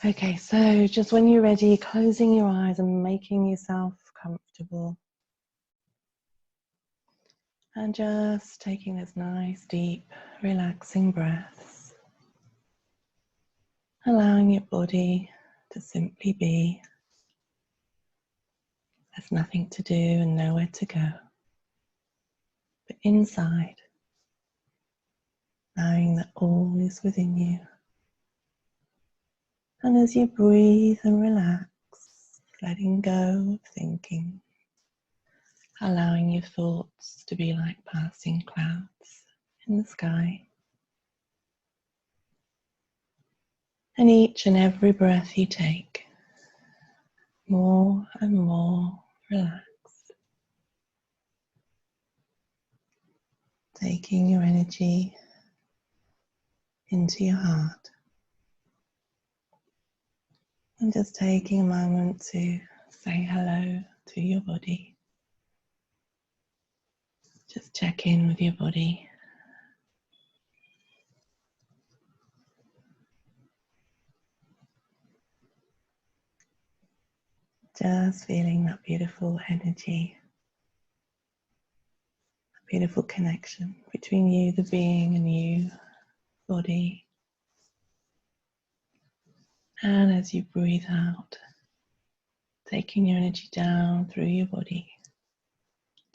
Okay, so just when you're ready, closing your eyes and making yourself comfortable. And just taking those nice, deep, relaxing breaths. Allowing your body to simply be. There's nothing to do and nowhere to go. But inside, knowing that all is within you. And as you breathe and relax, letting go of thinking, allowing your thoughts to be like passing clouds in the sky. And each and every breath you take, more and more relaxed. Taking your energy into your heart. And just taking a moment to say hello to your body. Just check in with your body. Just feeling that beautiful energy, that beautiful connection between you, the being, and you, body. And as you breathe out, taking your energy down through your body,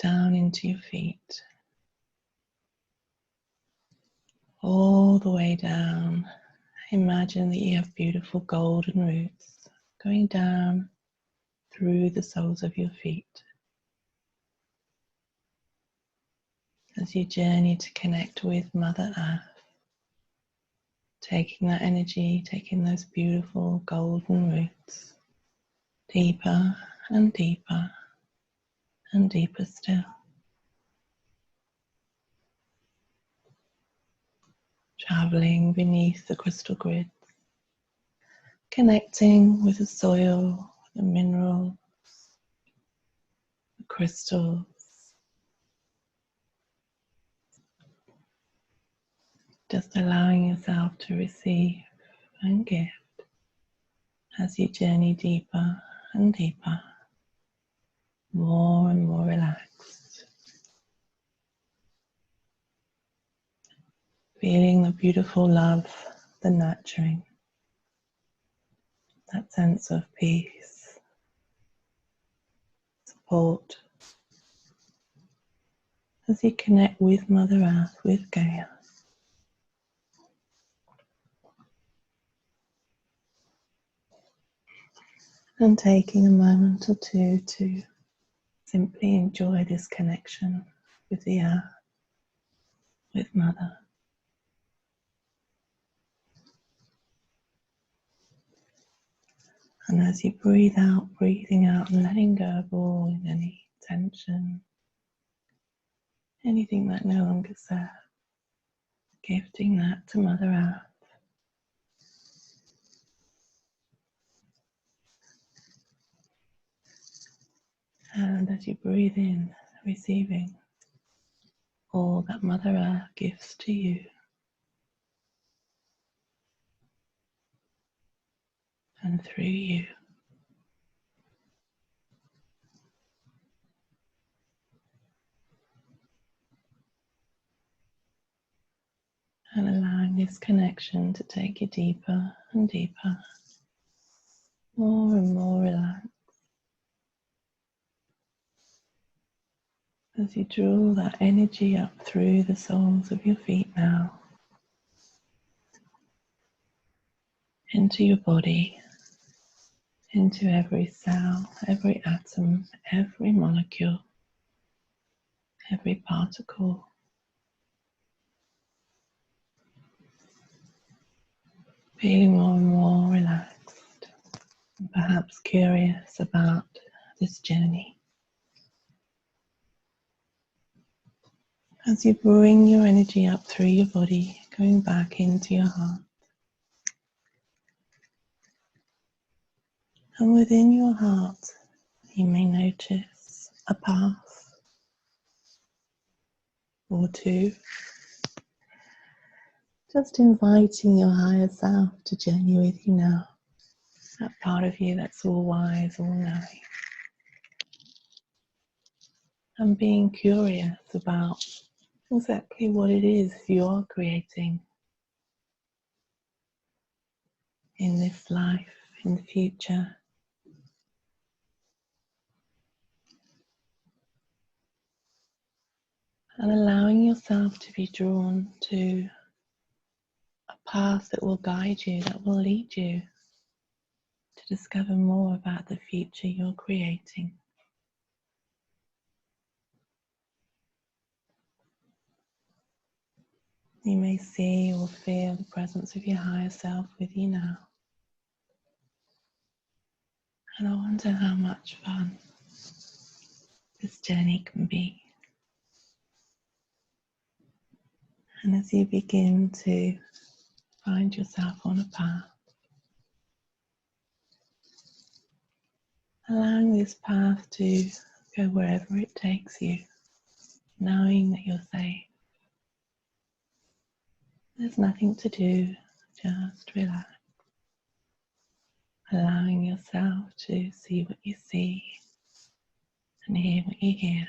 down into your feet, all the way down. Imagine that you have beautiful golden roots going down through the soles of your feet. As you journey to connect with Mother Earth, taking that energy, taking those beautiful golden roots deeper and deeper and deeper still. Traveling beneath the crystal grids, connecting with the soil, the minerals, the crystals. Just allowing yourself to receive and give as you journey deeper and deeper, more and more relaxed. Feeling the beautiful love, the nurturing, that sense of peace, support, as you connect with Mother Earth, with Gaia. And taking a moment or two to simply enjoy this connection with the Earth, with Mother. And as you breathe out, breathing out and letting go of all any tension, anything that no longer serves, gifting that to Mother Earth. And as you breathe in, receiving all that Mother Earth gives to you. And through you. And allowing this connection to take you deeper and deeper, more and more relaxed. As you draw that energy up through the soles of your feet now, into your body, into every cell, every atom, every molecule, every particle. Feeling more and more relaxed, and perhaps curious about this journey. As you bring your energy up through your body, going back into your heart. And within your heart, you may notice a path or two, just inviting your higher self to journey with you now. That part of you that's all wise, all knowing. And being curious about exactly what it is you're creating in this life, in the future. And allowing yourself to be drawn to a path that will guide you, that will lead you to discover more about the future you're creating. You may see or feel the presence of your higher self with you now. And I wonder how much fun this journey can be. And as you begin to find yourself on a path, allowing this path to go wherever it takes you, knowing that you're safe. There's nothing to do, just relax. Allowing yourself to see what you see and hear what you hear.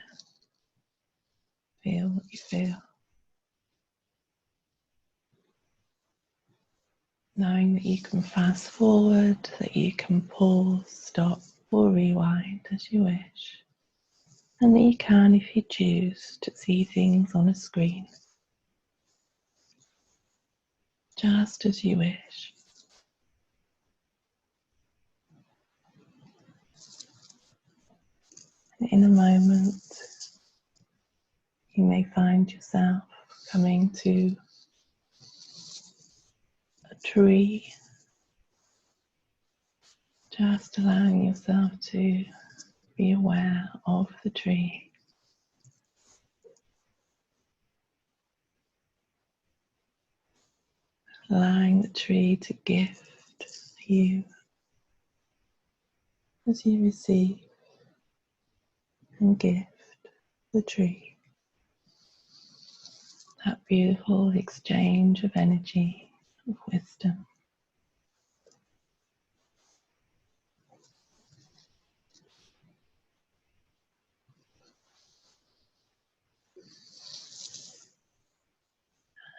Feel what you feel. Knowing that you can fast forward, that you can pause, stop or rewind as you wish. And that you can, if you choose, to see things on a screen. Just as you wish. And in a moment, you may find yourself coming to a tree. Just allowing yourself to be aware of the tree. Allowing the tree to gift you as you receive and gift the tree. That beautiful exchange of energy, of wisdom.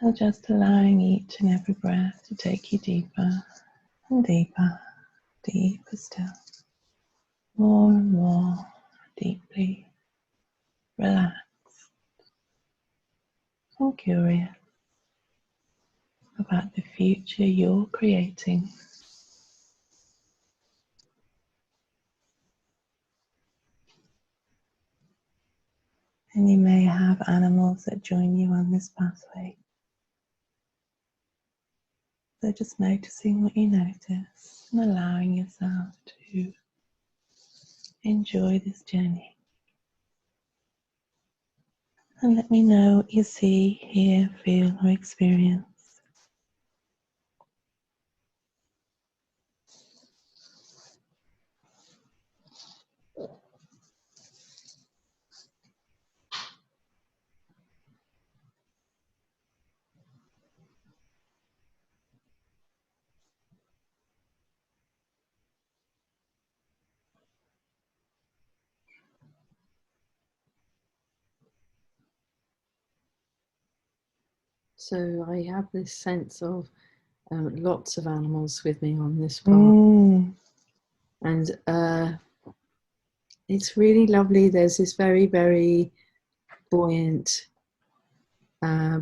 And just allowing each and every breath to take you deeper and deeper, deeper still. More and more deeply relaxed and curious about the future you're creating. And you may have animals that join you on this pathway. So just noticing what you notice and allowing yourself to enjoy this journey. And let me know what you see, hear, feel, or experience. So I have this sense of lots of animals with me on this path. And it's really lovely. There's this very, very buoyant,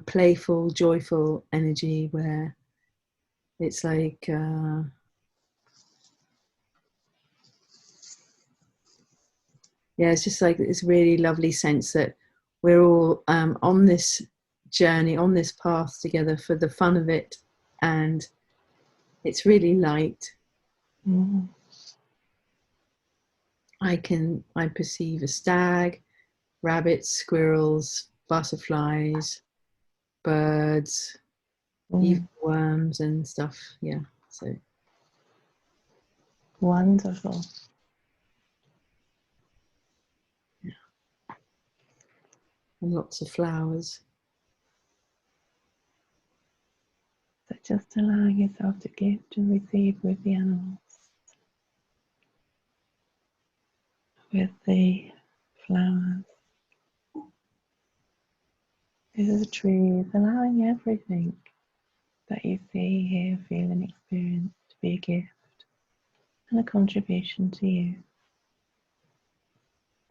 playful, joyful energy where it's like it's just like this really lovely sense that we're all on this journey, on this path together for the fun of it, and it's really light. I perceive a stag, rabbits, squirrels, butterflies, birds, even worms and stuff. Yeah, so Wonderful. yeah, and lots of flowers. So just allowing yourself to gift and receive with the animals. with the flowers. These are the trees, allowing everything that you see, hear, feel and experience to be a gift and a contribution to you,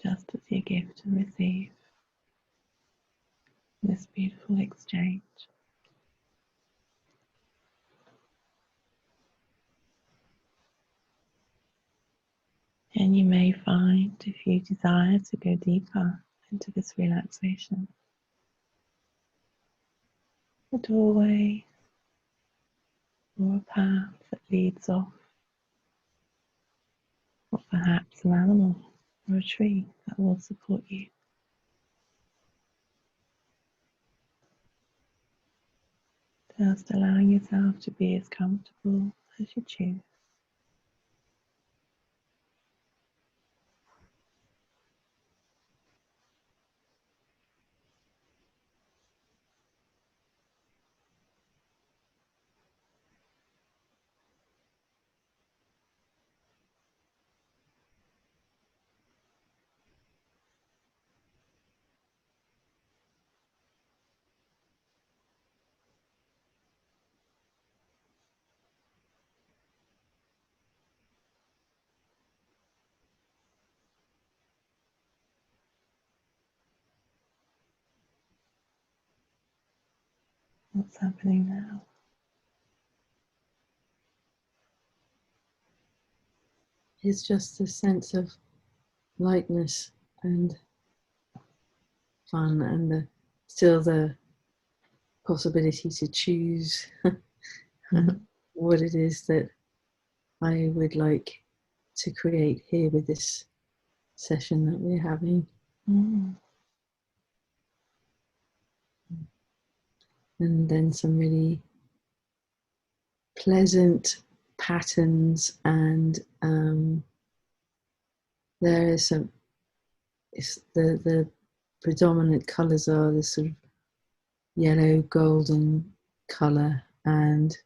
just as you give and receive this beautiful exchange. And you may find, if you desire to go deeper into this relaxation, a doorway or a path that leads off, or perhaps an animal or a tree that will support you. Just allowing yourself to be as comfortable as you choose. What's happening now? It's just a sense of lightness and fun, and still the possibility to choose what it is that I would like to create here with this session that we're having. And then some really pleasant patterns, and there is some, the predominant colours are this sort of yellow golden colour and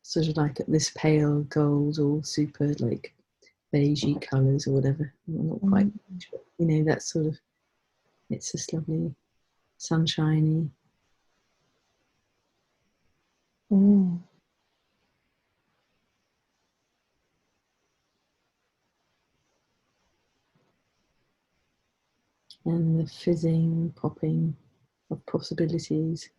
sort of like this pale gold or super like beigey colours or whatever. I'm not quite sure. You know, that sort of, it's this lovely sunshiny. And And the fizzing, popping of possibilities.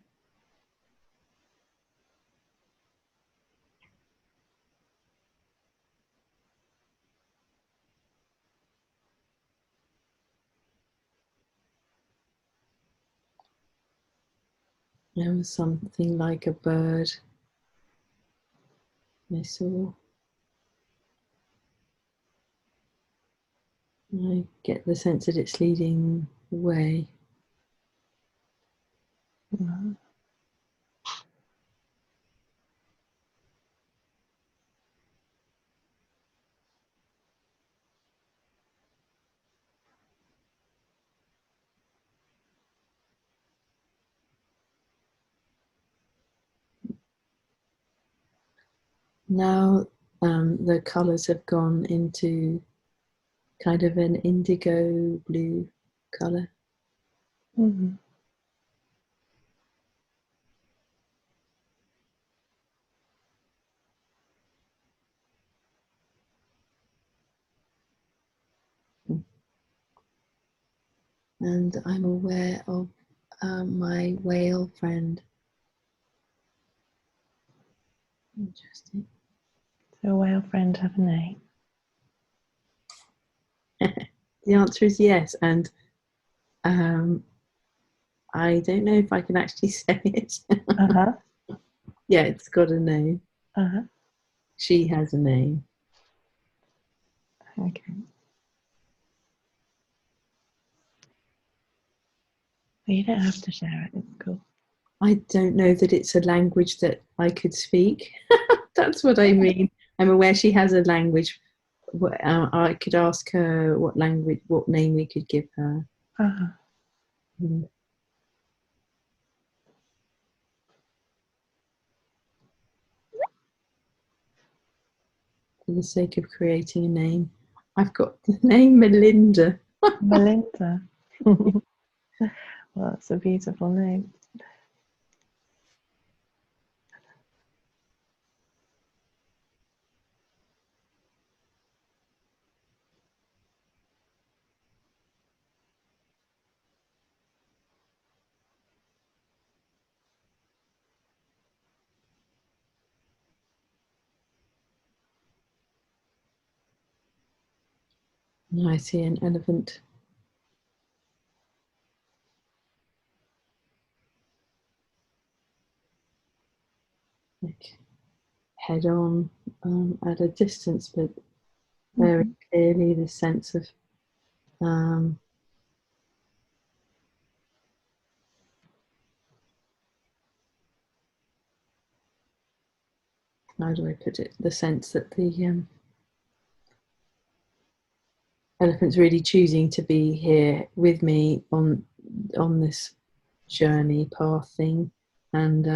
There was something like a bird I saw. I get the sense that it's leading the way. Now the colours have gone into kind of an indigo blue colour. And I'm aware of my whale friend. Interesting. So, a whale friend have a name? The answer is yes, and I don't know if I can actually say it. Yeah, it's got a name. She has a name. Okay. Well, you don't have to share it, it's cool. I don't know that it's a language that I could speak. That's what I mean. I'm aware she has a language. I could ask her what language, what name we could give her. For the sake of creating a name. I've got the name Melinda. Melinda. Well, that's a beautiful name. I see an elephant. Like head on at a distance, but very clearly the sense of how do I put it? The sense that the elephant's really choosing to be here with me on this journey path thing, and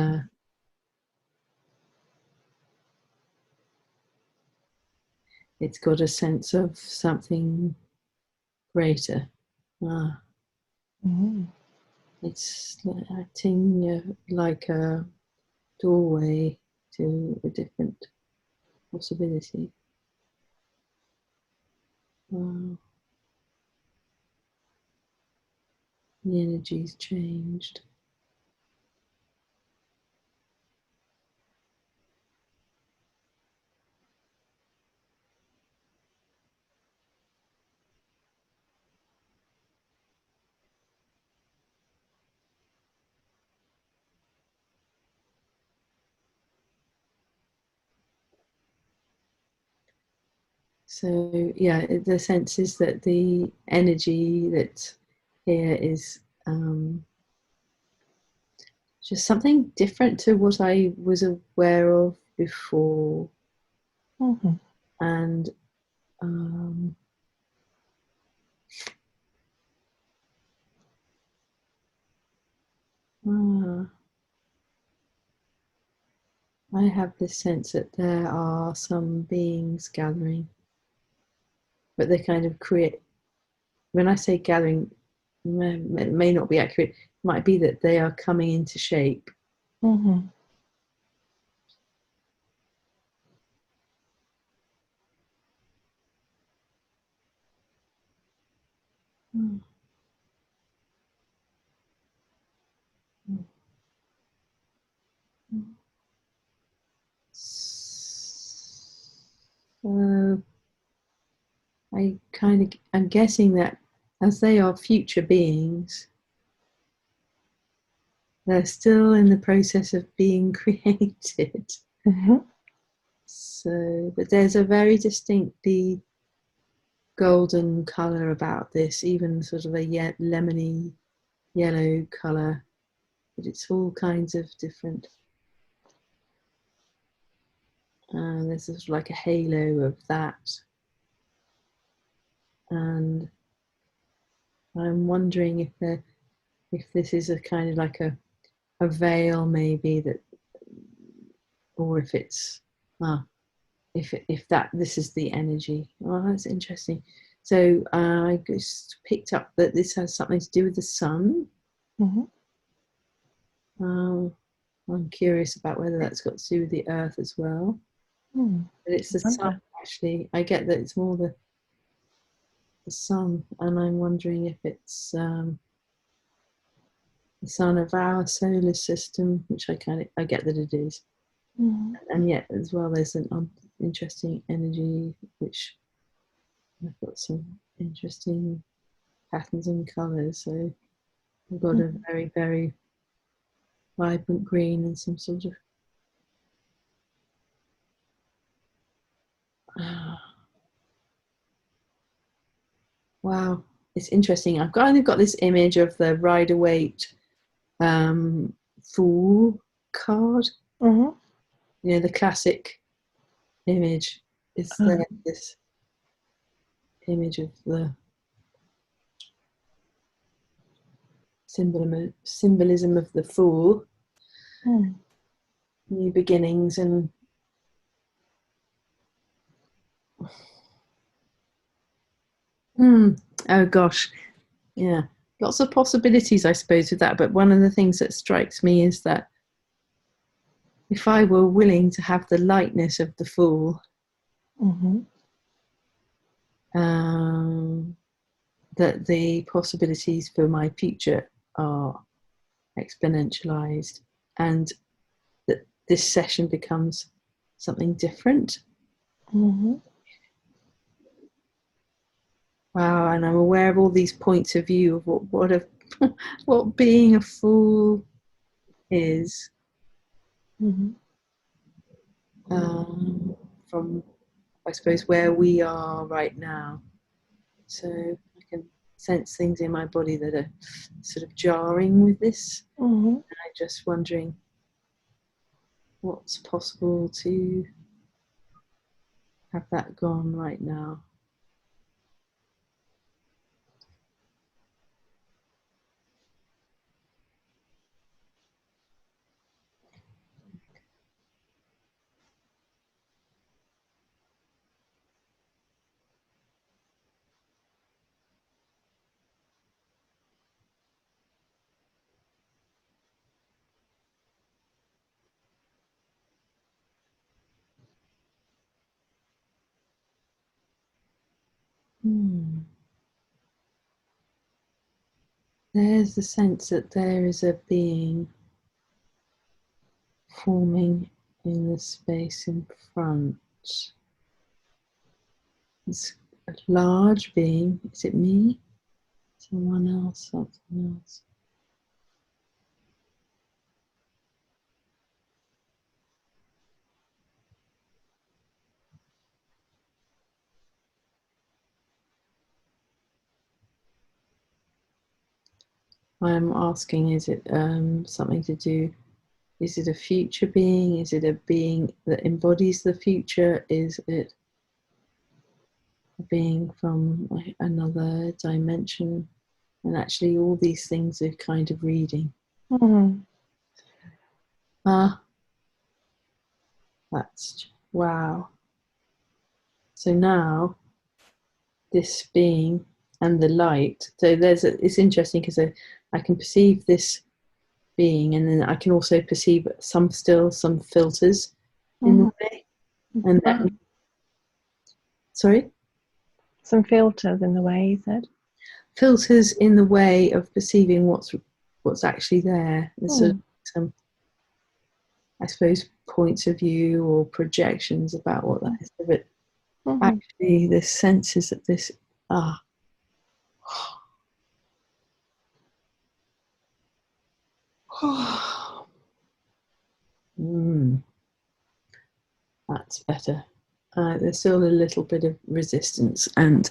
it's got a sense of something greater. It's acting like a doorway to a different possibility. The energy's changed. So yeah, the sense is that the energy that's here is just something different to what I was aware of before. And I have this sense that there are some beings gathering, but they kind of create, when I say gathering, it may not be accurate. It might be that they are coming into shape. So I'm guessing that as they are future beings, they're still in the process of being created. So, but there's a very distinctly golden color about this, even sort of a lemony yellow color, but it's all kinds of different. There's sort of like a halo of that, and I'm wondering if this is a kind of like a veil, maybe, that, or if it's if that this is the energy. Oh, that's interesting. So I just picked up that this has something to do with the sun. I'm curious about whether that's got to do with the earth as well. But it's the sun, actually. I get that it's more the sun, and I'm wondering if it's the sun of our solar system, which I get that it is. And yet as well there's an interesting energy, which I've got some interesting patterns and colours. So I've got a very, very vibrant green and some sort of wow, it's interesting. I've kind of got this image of the Rider-Waite Fool card. You know, the classic image is there, this image of the symbolism of the Fool, new beginnings, and Oh gosh, yeah, lots of possibilities, I suppose, with that. But one of the things that strikes me is that if I were willing to have the lightness of the Fool, that the possibilities for my future are exponentialized, and that this session becomes something different. Wow, and I'm aware of all these points of view of what being a fool is. From, I suppose, where we are right now. So I can sense things in my body that are sort of jarring with this. And I'm just wondering what's possible to have that gone right now. There's the sense that there is a being forming in the space in front. It's a large being. Is it me? Someone else? Something else? I'm asking, is it something to do? Is it a future being? Is it a being that embodies the future? Is it a being from another dimension? And actually, all these things are kind of reading. That's wow. So now, this being and the light. So it's interesting because I can perceive this being, and then I can also perceive some filters in the way. And then, sorry? Some filters in the way, you said? Filters in the way of perceiving what's actually there. There's sort of some, I suppose, points of view or projections about what that is. But actually, the sense is that this that's better. There's still a little bit of resistance, and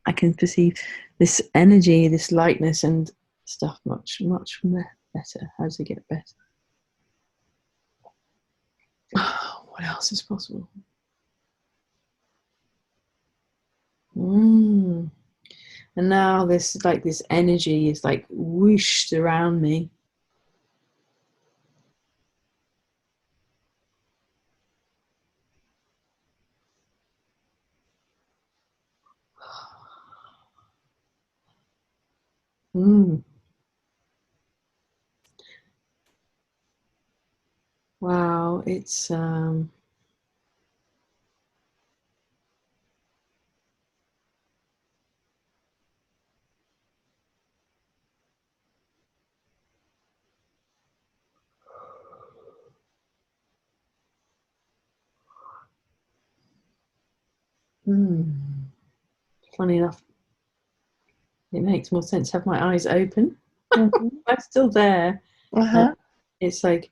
I can perceive this energy, this lightness and stuff much better. How does it get better? What else is possible? And now this energy is like whooshed around me. Wow, it's funny enough, it makes more sense to have my eyes open. I'm still there. It's like,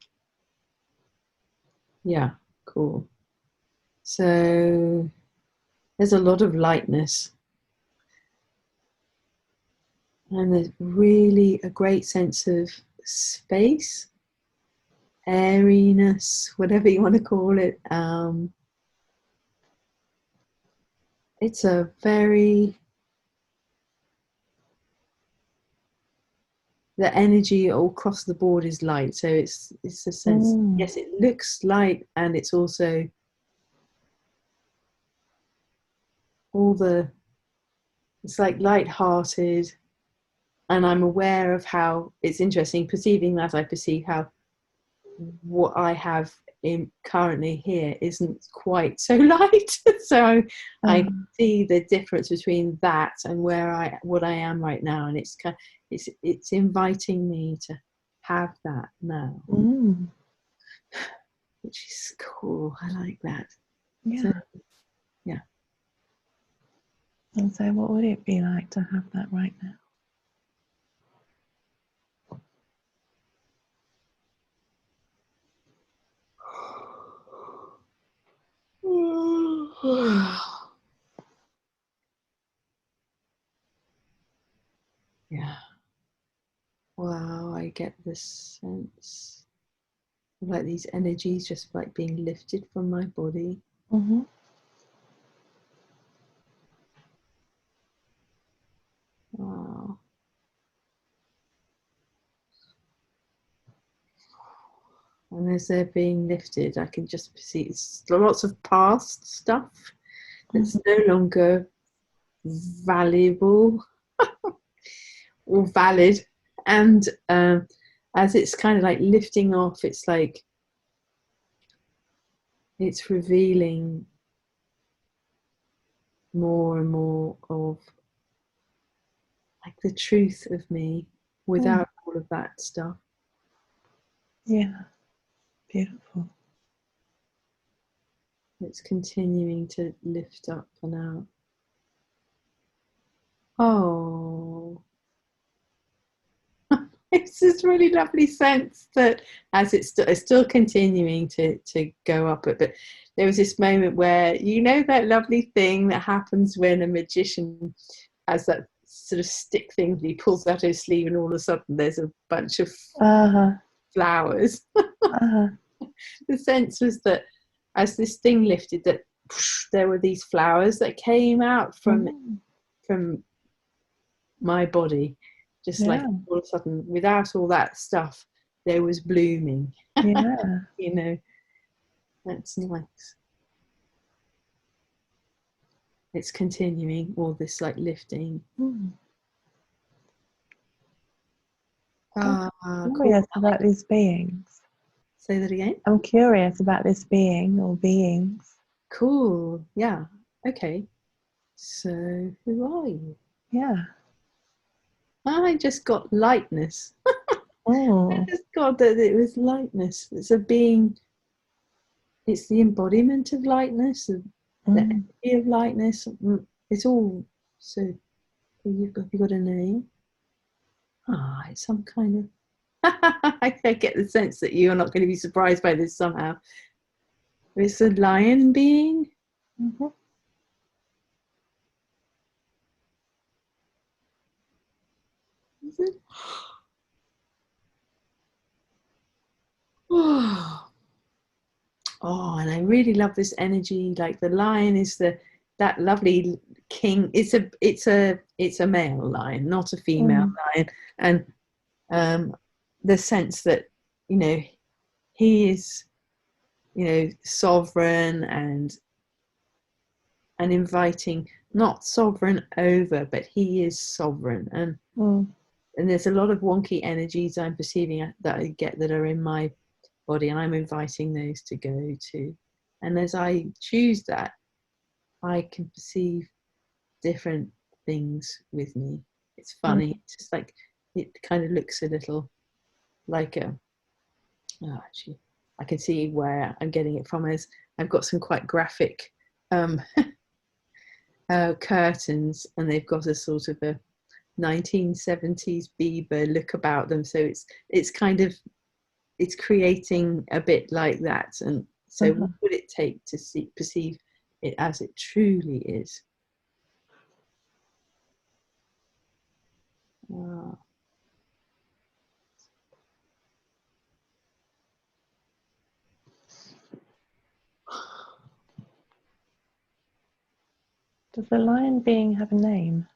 yeah, cool. So there's a lot of lightness, and there's really a great sense of space, airiness, whatever you want to call it. It's a very, the energy all across the board is light. So it's a sense, yes, it looks light, and it's also all the it's like light-hearted, and I'm aware of how it's interesting perceiving that I perceive how what I have currently here isn't quite so light. So I see the difference between that and what I am right now, and it's inviting me to have that now, which is cool. I like that. Yeah. So, yeah. And so what would it be like to have that right now? Yeah. Wow, I get this sense of like these energies just like being lifted from my body. Mm-hmm. Wow. And as they're being lifted, I can just see it's lots of past stuff that's no longer valuable or valid. And as it's kind of like lifting off, it's like it's revealing more and more of like the truth of me without all of that stuff. Yeah, beautiful. It's continuing to lift up and out. Oh, it's this really lovely sense that as it's still continuing to go up, but there was this moment where, you know, that lovely thing that happens when a magician has that sort of stick thing that he pulls out his sleeve, and all of a sudden there's a bunch of flowers. The sense was that as this thing lifted, that there were these flowers that came out from my body, just like all of a sudden, without all that stuff, there was blooming. Yeah. You know, that's nice. It's continuing all this like lifting. I'm curious about these beings. Say that again. I'm curious about this being or beings. Cool. Yeah. Okay. So who are you? Yeah. I just got lightness. Oh. I just got that it was lightness. It's a being. It's the embodiment of lightness, of the energy of lightness. It's all. So you got a name? Ah, it's some kind of. I get the sense that you're not going to be surprised by this somehow. It's a lion being. Is it? Oh, and I really love this energy. Like the lion is that lovely king. It's a male lion, not a female lion, and the sense that, you know, he is, you know, sovereign and inviting, not sovereign over, but he is sovereign. And there's a lot of wonky energies I'm perceiving that I get that are in my body, and I'm inviting those to go to. And as I choose that, I can perceive different things with me. It's funny. It's just like, it kind of looks a little like actually, I can see where I'm getting it from. As I've got some quite graphic curtains, and they've got a sort of a 1970s Bieber look about them. So it's kind of, it's creating a bit like that. And so what would it take to perceive it as it truly is? Does the lion being have a name?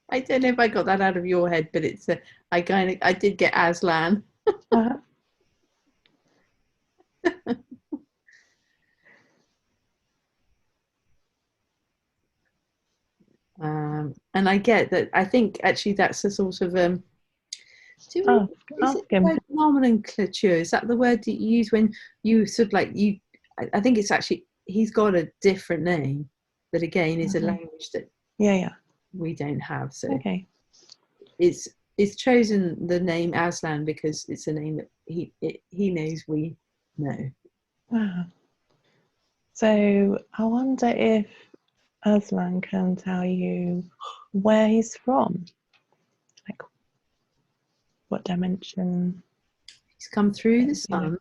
I don't know if I got that out of your head, but it's I did get Aslan. And I get that. I think actually that's a sort of is it the word nomenclature? Is that the word that you use when you sort of like you? I think it's actually he's got a different name that again is a language that we don't have. So it's chosen the name Aslan because it's a name that he knows we know. Wow. So I wonder if Aslan can tell you where he's from, like what dimension. He's come through the sun.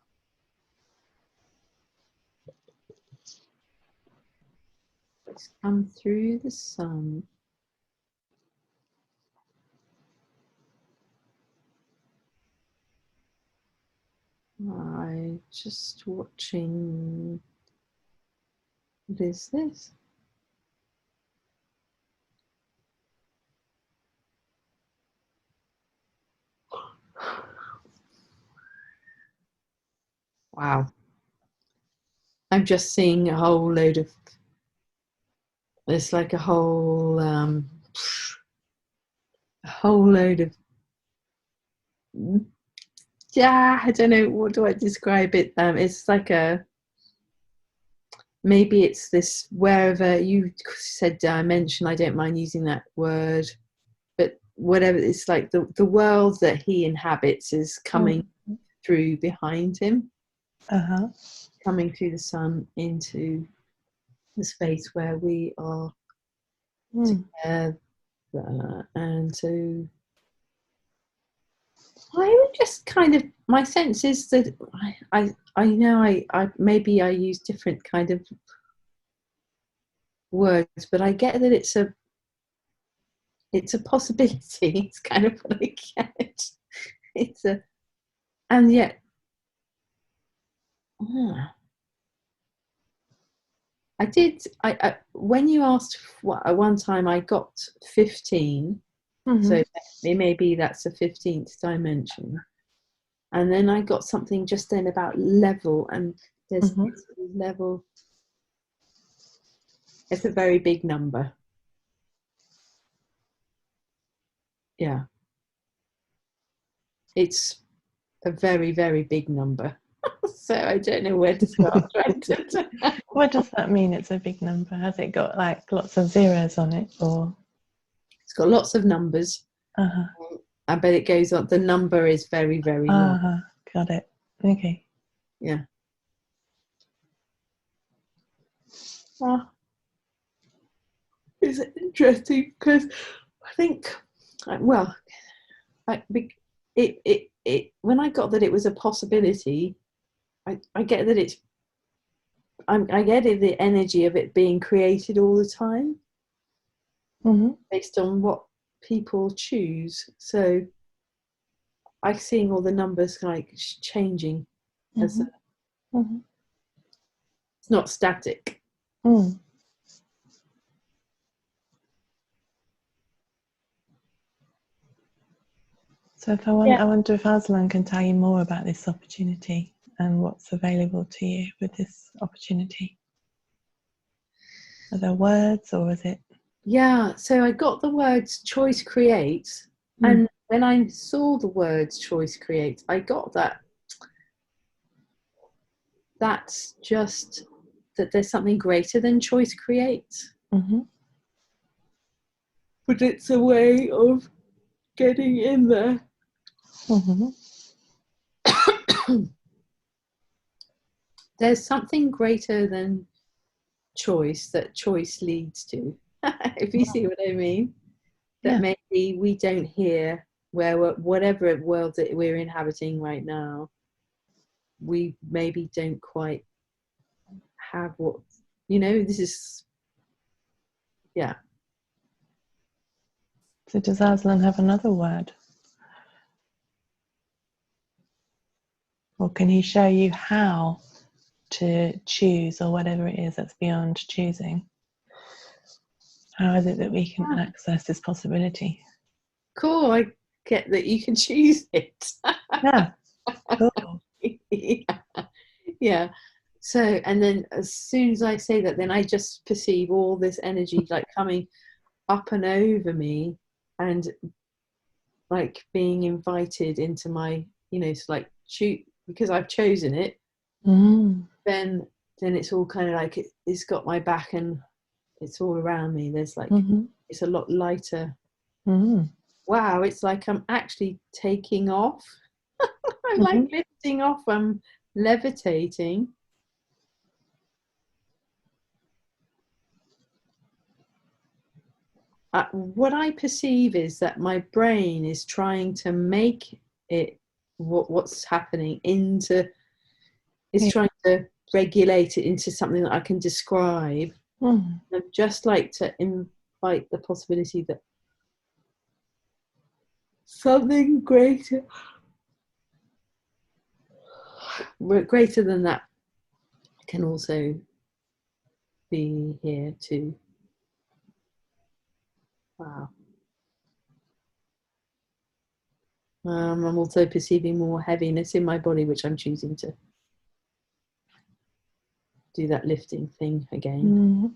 He's come through the sun. I'm just watching. What is this? Wow. I'm just seeing a whole load of, it's like a whole load of, I don't know, what do I describe it? It's like maybe it's this, wherever you said dimension, I don't mind using that word, but whatever, it's like the world that he inhabits is coming through behind him, coming through the sun into the space where we are together. And so I would just kind of, my sense is that I know I maybe I use different kind of words, but I get that it's a possibility. It's kind of what I get. It's a, and yet I did. I when you asked one time, I got 15. So maybe that's a 15th dimension. And then I got something just then about level, and there's level. It's a very big number. Yeah. It's a very, very big number. So I don't know where to start. What does that mean? It's a big number. Has it got like lots of zeros on it, or? It's got lots of numbers. But it goes on. The number is very, very long. Got it. Okay. Yeah. It's interesting because I think, well, it when I got that it was a possibility, I get that it's, I get it, the energy of it being created all the time, based on what people choose. So I'm seeing all the numbers like changing as it's not static. So if I wonder if Aslan can tell you more about this opportunity and what's available to you with this opportunity. Are there words, or is it? Yeah, so I got the words choice creates, and when I saw the words choice creates, I got that that's just that there's something greater than choice creates. But it's a way of getting in there. There's something greater than choice that choice leads to. If you see what I mean, that maybe we don't hear whatever world that we're inhabiting right now, we maybe don't quite have what, this is, So does Aslan have another word? Or can he show you how to choose, or whatever it is that's beyond choosing? How is it that we can access this possibility? Cool, I get that you can choose it. Cool. Yeah. So, and then as soon as I say that, then I just perceive all this energy like coming up and over me, and like being invited into my, you know, it's like shoot, because I've chosen it. Then it's all kind of like it's got my back and it's all around me. There's like it's a lot lighter. Wow, it's like I'm actually taking off. I'm like lifting off. I'm levitating. What I perceive is that my brain is trying to make it what's happening into, it's trying to regulate it into something that I can describe. I'd just like to invite the possibility that something greater than that can also be here too. Wow. I'm also perceiving more heaviness in my body, which I'm choosing to do that lifting thing again.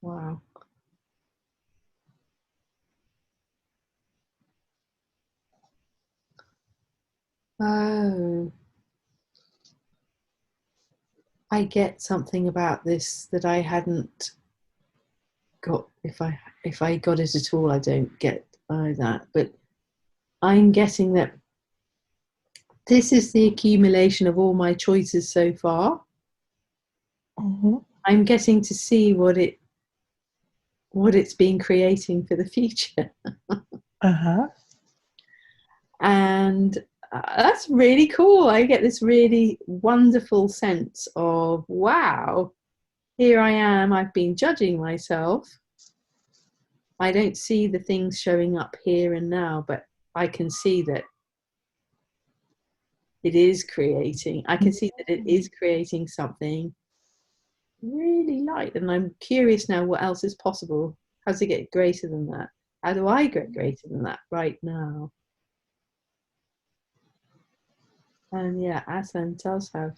Wow. Oh, I get something about this that I hadn't got. If I got it at all, I don't get that. But I'm getting that this is the accumulation of all my choices so far. I'm getting to see what it's been creating for the future. And that's really cool. I get this really wonderful sense of, wow, here I am. I've been judging myself. I don't see the things showing up here and now, but I can see that it is creating. I can see that it is creating something really light. And I'm curious now what else is possible. How does it get greater than that? How do I get greater than that right now? And yeah, Aslan does have.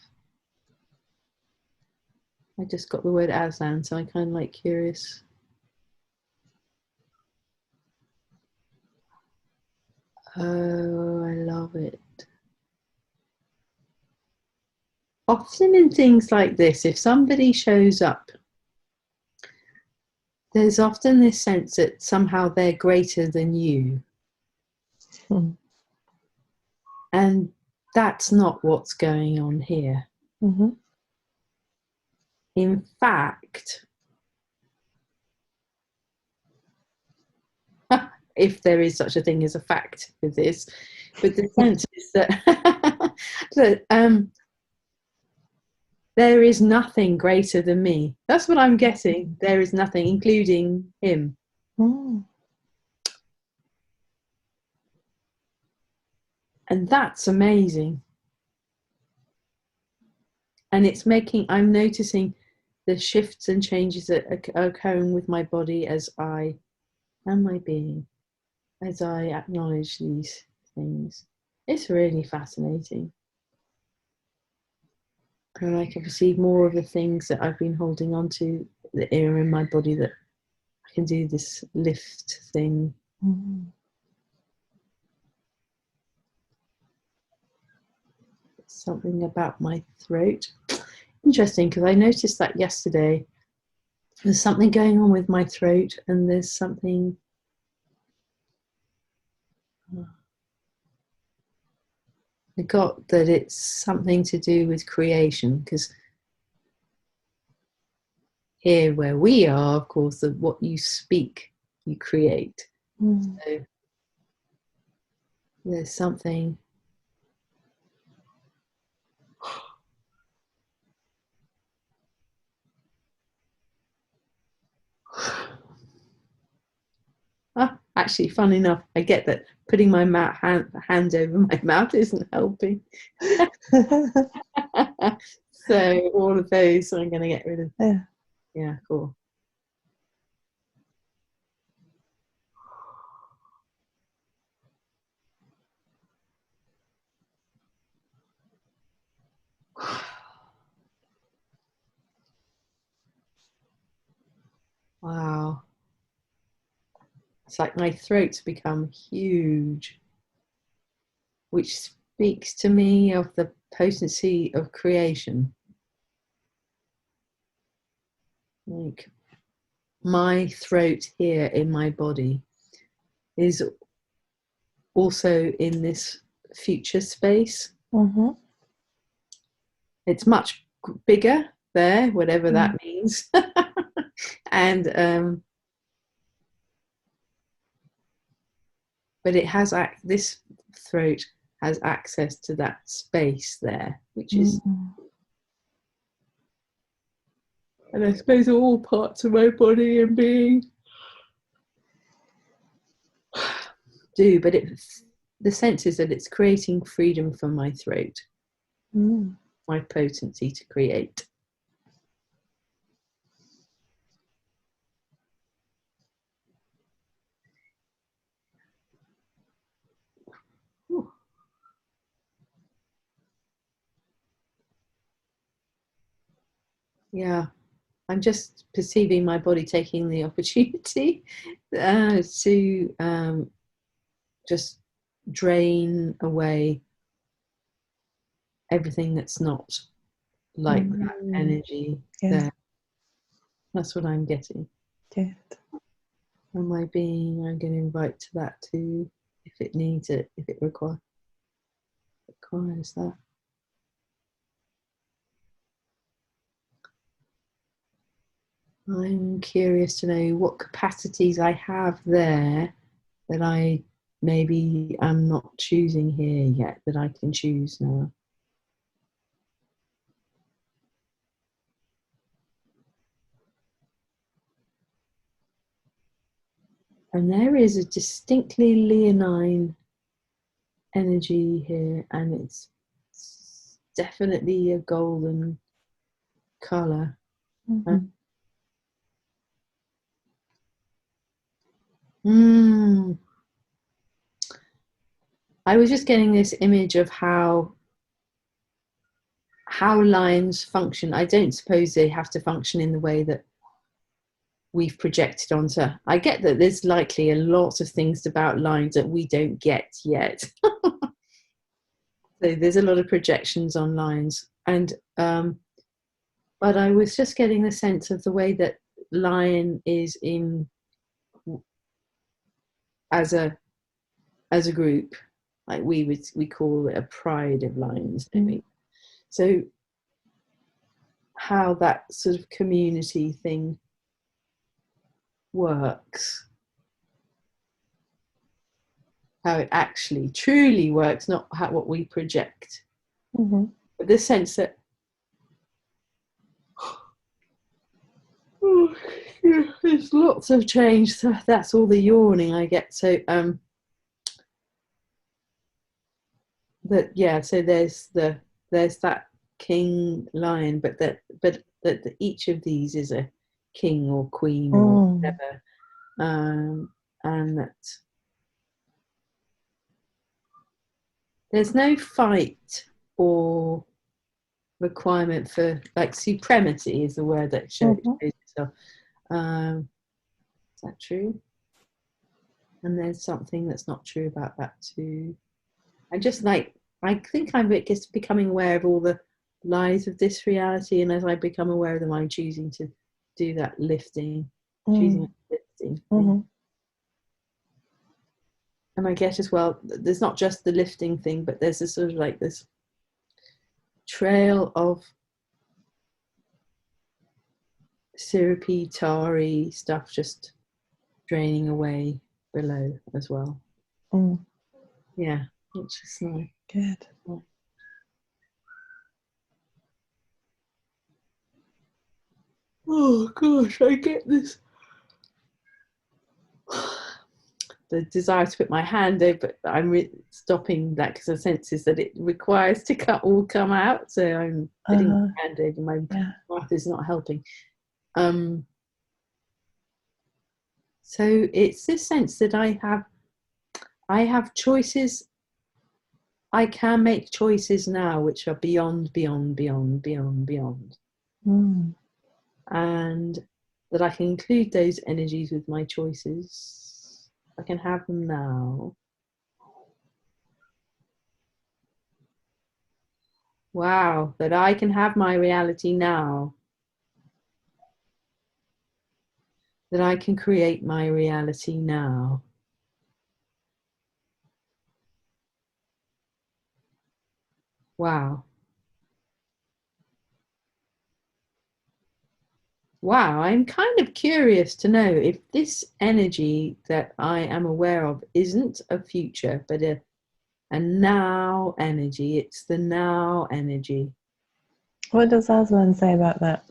I just got the word Aslan, so I'm kind of like curious. Oh, I love it. Often in things like this, if somebody shows up, there's often this sense that somehow they're greater than you. And that's not what's going on here. In fact, if there is such a thing as a fact with this, but the sense is that, there is nothing greater than me. That's what I'm getting. There is nothing, including him. And that's amazing. And it's making, I'm noticing the shifts and changes that are occurring with my body as I and my being, as I acknowledge these things. It's really fascinating. And I can perceive more of the things that I've been holding on to that are in my body, that I can do this lift thing. Something about my throat. Interesting, because I noticed that yesterday. There's something going on with my throat, and there's something. I got that it's something to do with creation, because here where we are, of course, that what you speak, you create. So there's something. Actually, fun enough, I get that putting my hand over my mouth isn't helping. So all of those I'm going to get rid of. Yeah, cool. Wow. It's like my throat's become huge, which speaks to me of the potency of creation. Like my throat here in my body is also in this future space. Mm-hmm. It's much bigger there, whatever that means. And but it has this throat has access to that space there, which is, and I suppose all parts of my body and being do, but the sense is that it's creating freedom from my throat, my potency to create. Ooh. Yeah, I'm just perceiving my body taking the opportunity to just drain away everything that's not like that energy there. That's what I'm getting. Good. And my being, I'm going to invite to that too, if it needs it, if it requires that. I'm curious to know what capacities I have there that I maybe am not choosing here yet, that I can choose now. And there is a distinctly leonine energy here, and it's definitely a golden colour. I was just getting this image of how lines function. I don't suppose they have to function in the way that we've projected onto. I get that there's likely a lot of things about lines that we don't get yet. So there's a lot of projections on lines, and but I was just getting the sense of the way that line is in as a group, like we call it a pride of lines, don't we? So how that sort of community thing works, how it actually truly works, not what we project, but the sense that there's lots of change. So that's all the yawning I get. So so there's that king lion, but that each of these is a king or queen or whatever, and that there's no fight or requirement for, like, supremacy is the word that shows itself. Is that true? And there's something that's not true about that too. I think I'm just becoming aware of all the lies of this reality, and as I become aware of them, I'm choosing to do that lifting, choosing lifting. And I get as well, there's not just the lifting thing, but there's this sort of like this trail of syrupy, tarry stuff just draining away below as well. Yeah, which is nice. Good. Oh gosh, I get this. The desire to put my hand over, but I'm stopping that because the sense is that it requires to come out. So I'm putting my hand over, my mouth is not helping. So it's this sense that I have choices. I can make choices now which are beyond. And that I can include those energies with my choices. I can have them now. Wow, that I can have my reality now. That I can create my reality now. Wow. Wow, I'm kind of curious to know if this energy that I am aware of isn't a future, but a now energy. It's the now energy. What does Aslan say about that?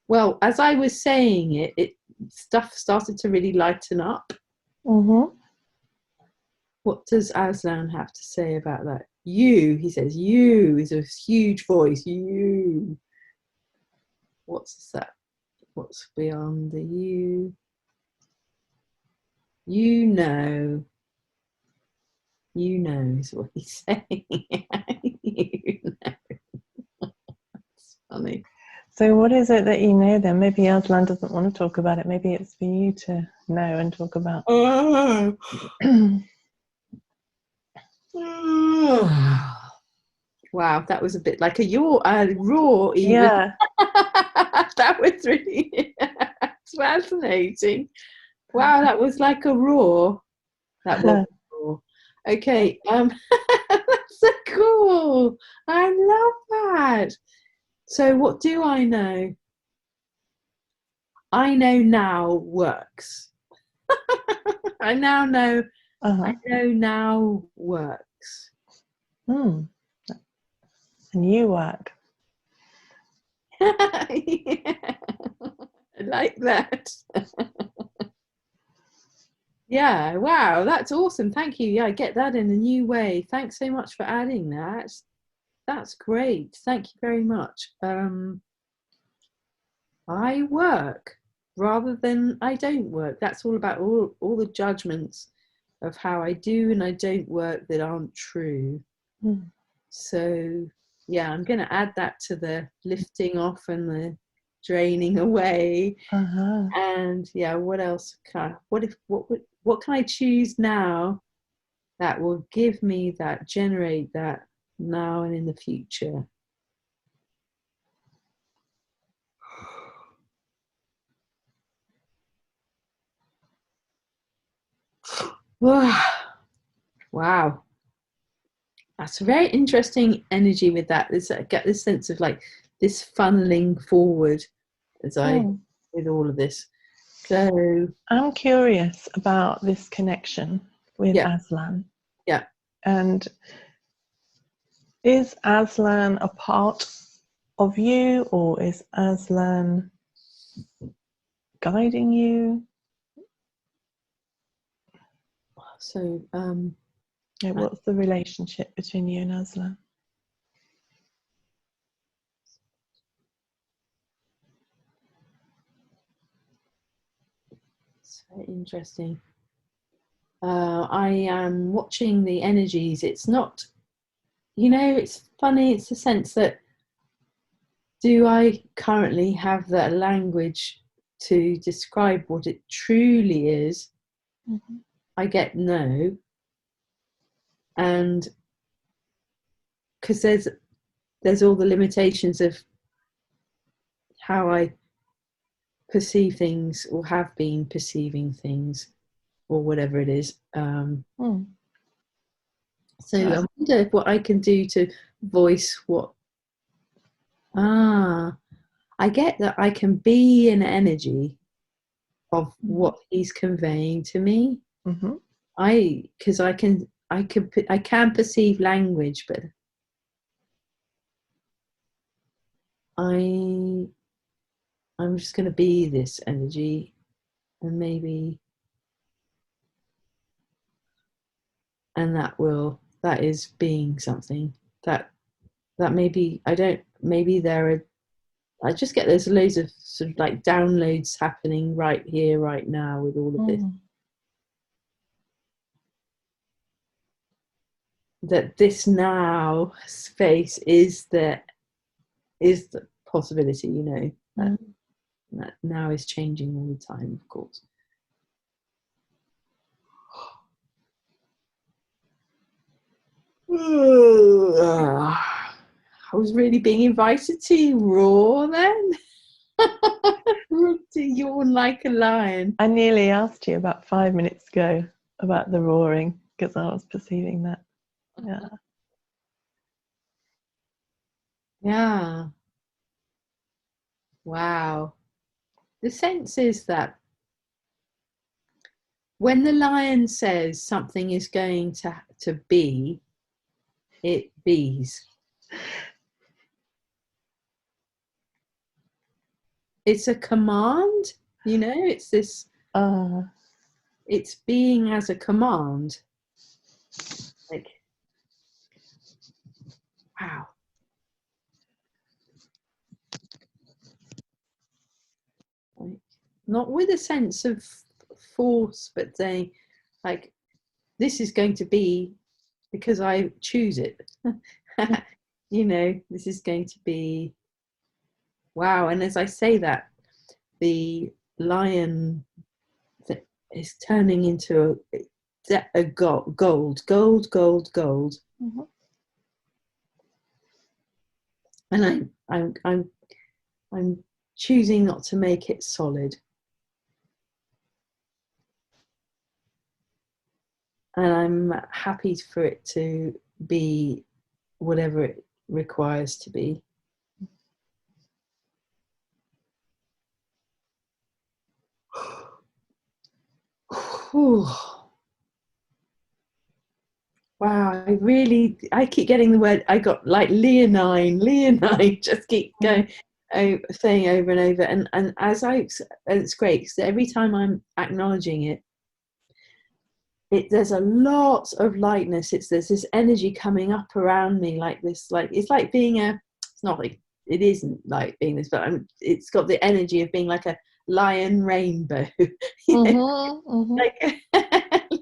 Well, as I was saying it, stuff started to really lighten up. Mm-hmm. What does Aslan have to say about that? You, he says, you is a huge voice. You. What's that? What's beyond the you? You know. You know is what he's saying. You know. It's funny. So what is it that you know then? Maybe Aslan doesn't want to talk about it. Maybe it's for you to know and talk about. Oh. Wow, that was a bit like a roar even. Yeah. That was really fascinating. Wow, that was like a roar. That was a roar. Okay, that's so cool. I love that. So what do I know? I know now works. I now know. I know now works. And you work. Yeah, I like that. Yeah, wow, that's awesome. Thank you. Yeah, I get that in a new way. Thanks so much for adding that. That's great. Thank you very much. I work rather than I don't work. That's all about all the judgments of how I do and I don't work that aren't true. So yeah, I'm going to add that to the lifting off and the draining away. And yeah, what else what can I choose now that will give me that, generate that now and in the future? Wow, that's a very interesting energy with that. I get this sense of like this funneling forward as with all of this. So I'm curious about this connection with Aslan. Yeah. And is Aslan a part of you, or is Aslan guiding you? So what's the relationship between you and Aslan? It's very interesting. I am watching the energies. It's not, it's funny. It's the sense that, do I currently have that language to describe what it truly is? I get no. And because there's all the limitations of how I perceive things or have been perceiving things or whatever it is. So I wonder what I can do to voice what. I get that I can be an energy of what he's conveying to me. Because I can perceive language, but I'm just going to be this energy, and maybe, and that is being something that maybe I just get there's loads of sort of like downloads happening right here, right now with all of this. That this now space is the possibility, That now is changing all the time, of course. I was really being invited to roar then. To yawn like a lion. I nearly asked you about 5 minutes ago about the roaring because I was perceiving that. Yeah. Yeah. Wow. The sense is that when the lion says something is going to be, it bees. It's a command, you know, it's this, it's being as a command. Like, wow. Like, not with a sense of force, but saying, like, this is going to be because I choose it. You know, this is going to be, wow. And as I say that, the lion is turning into a gold. Mm-hmm. And I'm choosing not to make it solid. And I'm happy for it to be whatever it requires to be. Wow, I keep getting the word, I got like leonine, just keep going, saying over and over. And it's great, because every time I'm acknowledging it, there's a lot of lightness. There's this energy coming up around me, like this, like, it's like being it's not like, it isn't like being this, but it's got the energy of being like a lion rainbow. You know? Like,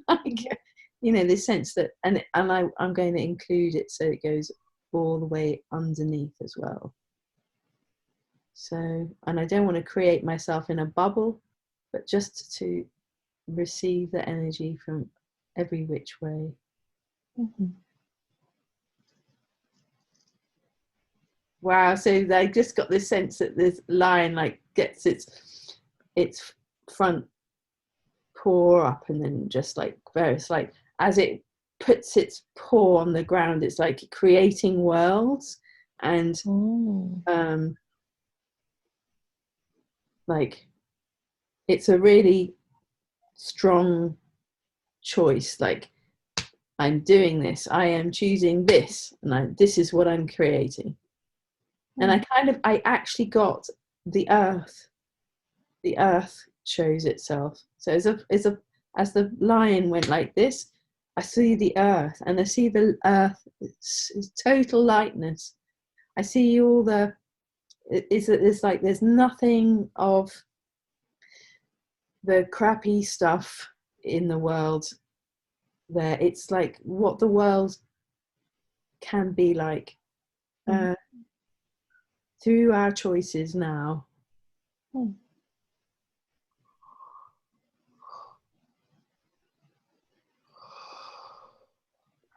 like, you know, this sense that, and I'm going to include it so it goes all the way underneath as well. So, and I don't want to create myself in a bubble, but just to receive the energy from every which way. Wow, so I just got this sense that this lion like gets its front paw up, and then just like various, like, as it puts its paw on the ground, it's like creating worlds. And like, it's a really strong choice. Like, I'm doing this, I am choosing this, and this is what I'm creating. And I actually got the earth shows itself. So as the lion went like this, I see the earth, and I see the earth, it's total lightness. I see all the, it's like there's nothing of the crappy stuff in the world there. It's like what the world can be like through our choices now.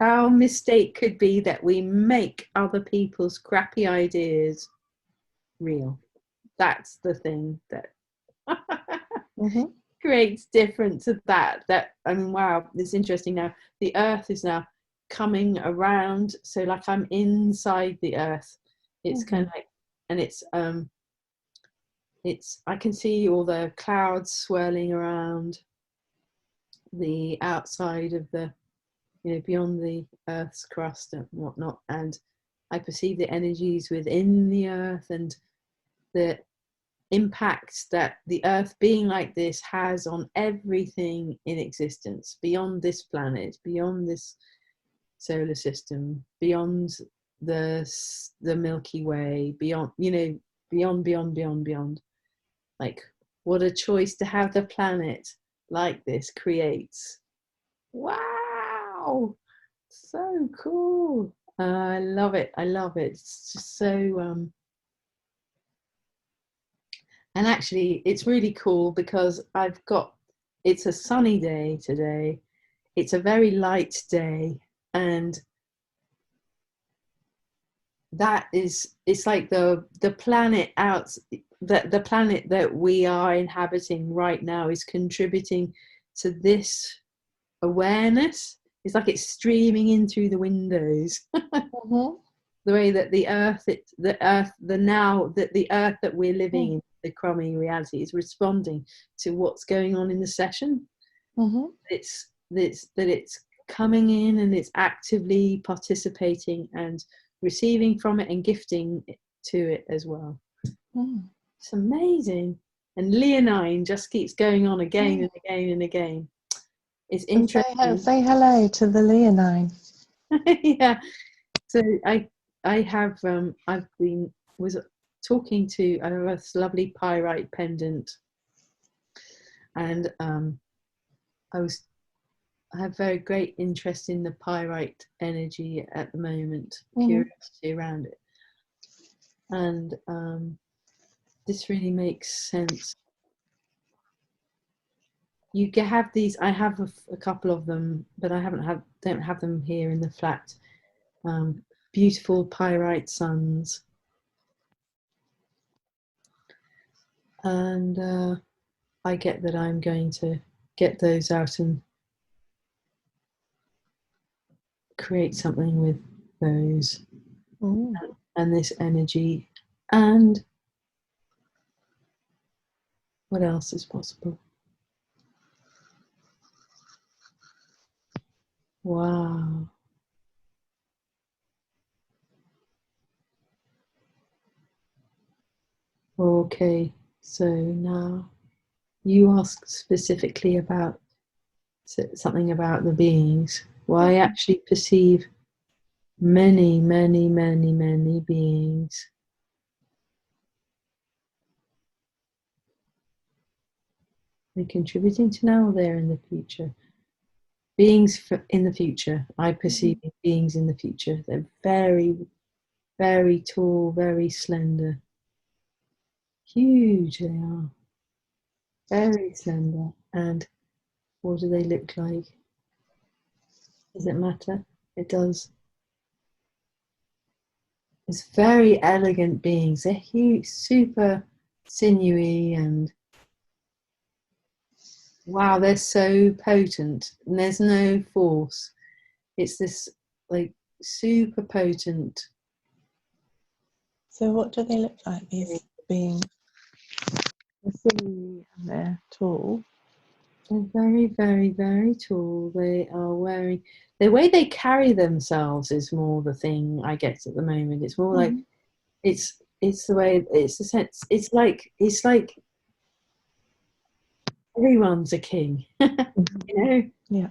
Our mistake could be that we make other people's crappy ideas real. That's the thing that creates difference of that. I mean, wow, it's interesting now. The earth is now coming around, so like I'm inside the earth. It's kind of like, and it's I can see all the clouds swirling around the outside of the, you know, beyond the earth's crust and whatnot, and I perceive the energies within the earth and the impact that the earth being like this has on everything in existence, beyond this planet, beyond this solar system, beyond the Milky Way, beyond, you know, beyond. Like, what a choice to have the planet like this creates. Wow, so cool. I love it. It's just so And actually, it's really cool because it's a sunny day today. It's a very light day, and it's like the planet out, the planet that we are inhabiting right now is contributing to this awareness. It's like it's streaming in through the windows. Mm-hmm. The way that the earth that we're living in, the crummy reality, is responding to what's going on in the session. Mm-hmm. It's coming in and it's actively participating and receiving from it and gifting to it as well. It's amazing. And Leonine just keeps going on again and again and again. It's interesting. Say hello to the Leonine. Yeah. So I've was talking to this lovely pyrite pendant, and I have very great interest in the pyrite energy at the moment, curiosity around it, and this really makes sense. You have these. I have a couple of them, but I don't have them here in the flat. Beautiful pyrite suns, and I get that I'm going to get those out and create something with those and this energy. And what else is possible? Wow. Okay, so now you asked specifically about something about the beings. Well, I actually perceive many, many, many, many beings. They're contributing to now or they're in the future. Beings in the future. I perceive beings in the future. They're very, very tall, very slender. Huge they are. Very slender. And what do they look like? Does it matter? It does. It's very elegant beings. They're huge, super sinewy, and wow, they're so potent. And there's no force. It's this like super potent. So what do they look like, these beings? They're sinewy and they're tall. They're very, very, very tall. They are wearing, the way they carry themselves is more the thing I get at the moment. It's more like it's the way, it's the sense, it's like everyone's a king. You know? Yeah.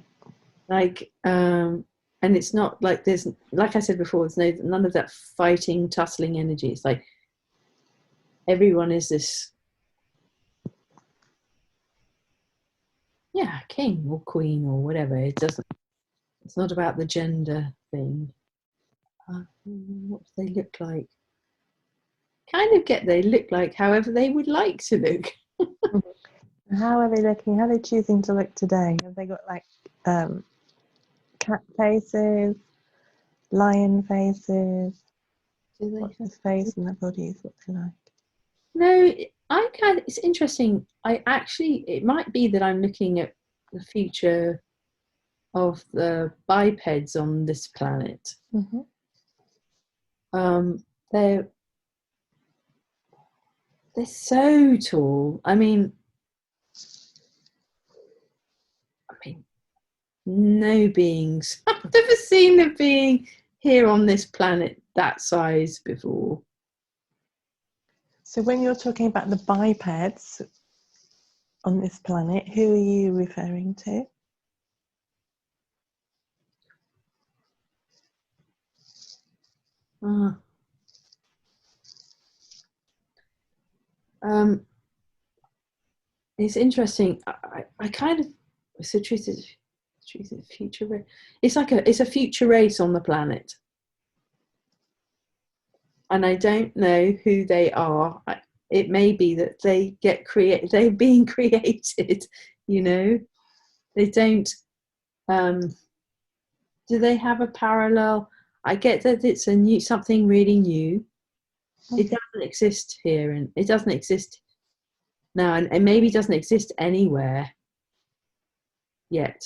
Like and it's not like there's, like I said before, there's none of that fighting, tussling energy. It's like everyone is this, yeah, king or queen or whatever. It's not about the gender thing. What do they look like? Kind of get, they look like however they would like to look. How are they looking? How are they choosing to look today? Have they got like cat faces, lion faces? What's the face and their bodies? What they like? No, it's interesting. It might be that I'm looking at the future of the bipeds on this planet. They're so tall. I mean, no beings. I've never seen a being here on this planet that size before. So when you're talking about the bipeds on this planet, who are you referring to? It's interesting. I kind of, so truth is future race. It's a future race on the planet, and I don't know who they are. it may be that they're being created, you know. They don't, do they have a parallel? I get that it's something really new. It doesn't exist here, and it doesn't exist now, and maybe doesn't exist anywhere yet.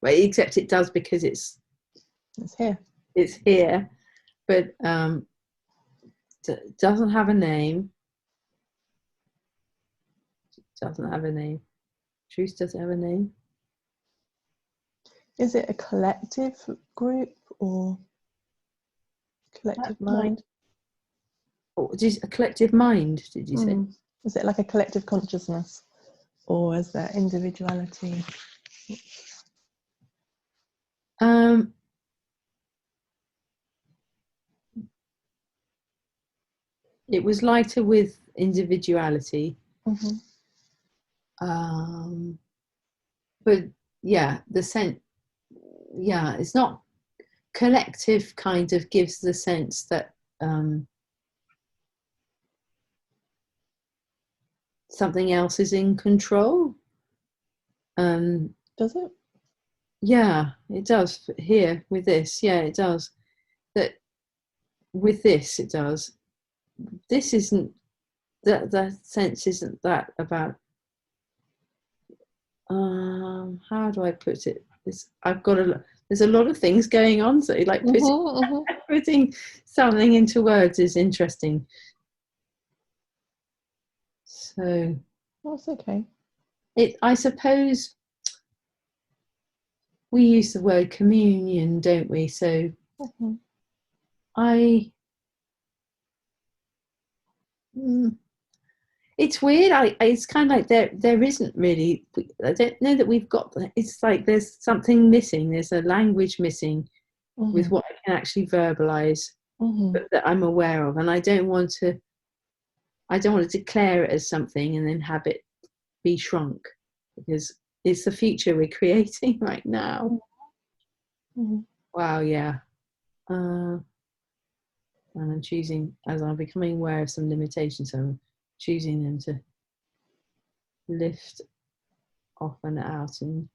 Well, except it does because it's here. It's here, but doesn't have a name. Doesn't have a name. Truth doesn't have a name. Is it a collective group or collective mind? A collective mind, did you say? Is it like a collective consciousness, or is there individuality? It was lighter with individuality. But yeah, the sense, yeah, it's not collective, kind of gives the sense that something else is in control. Does it? Yeah, it does here with this. Yeah, it does. That with this, it does. This isn't that sense isn't that about. How do I put it? There's a lot of things going on. So like putting something into words is interesting. So that's okay. I suppose we use the word communion, don't we? So it's weird. It's kind of like there isn't really. I don't know that we've got. It's like there's something missing. There's a language missing with what I can actually verbalize, but that I'm aware of, and I don't want to declare it as something and then have it be shrunk, because it's the future we're creating right now. Wow, yeah. And I'm choosing, as I'm becoming aware of some limitations, I'm choosing them to lift off and out and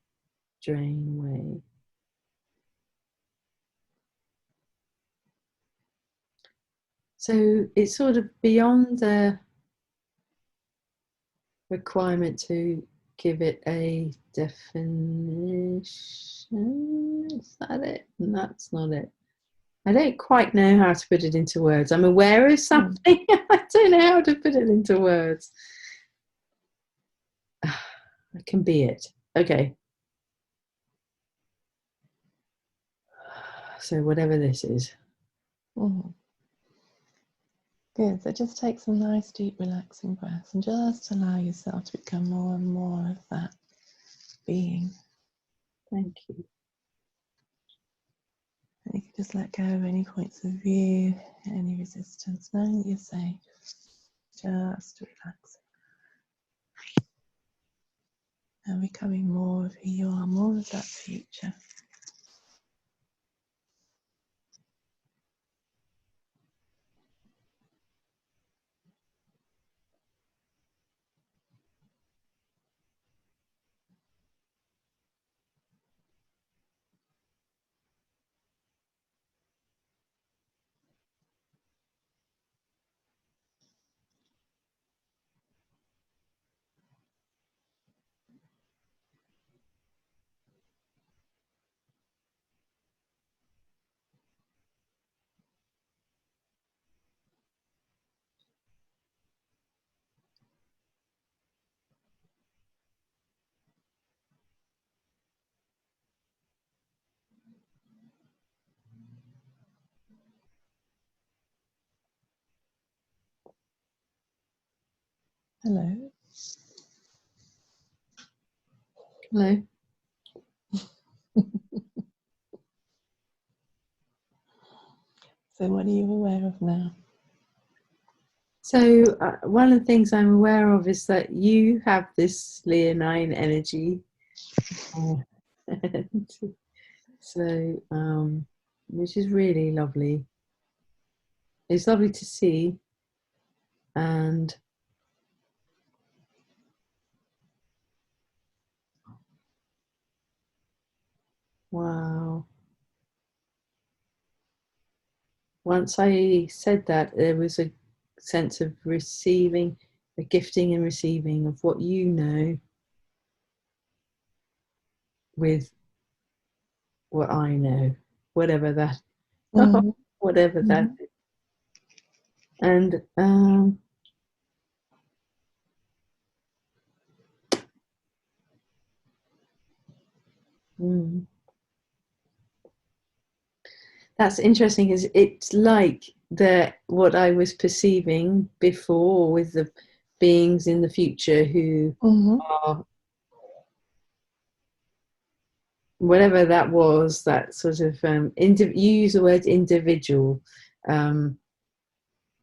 drain away. So it's sort of beyond the requirement to give it a definition. Is that it? That's not it. I don't quite know how to put it into words. I'm aware of something. I don't know how to put it into words. I can be it. Okay. So whatever this is. Good. So just take some nice, deep, relaxing breaths and just allow yourself to become more and more of that being. Thank you. And you can just let go of any points of view, any resistance, knowing that you're safe. Just relaxing. And becoming more of who you are, more of that future. Hello. Hello. So what are you aware of now? So one of the things I'm aware of is that you have this leonine energy. So, which is really lovely. It's lovely to see. And Wow. Once I said that, there was a sense of receiving, a gifting and receiving of what you know with what I know, whatever that, Mm-hmm. whatever that is. And that's interesting, is it's like what I was perceiving before with the beings in the future who Mm-hmm. are whatever that was, that sort of you use the word individual,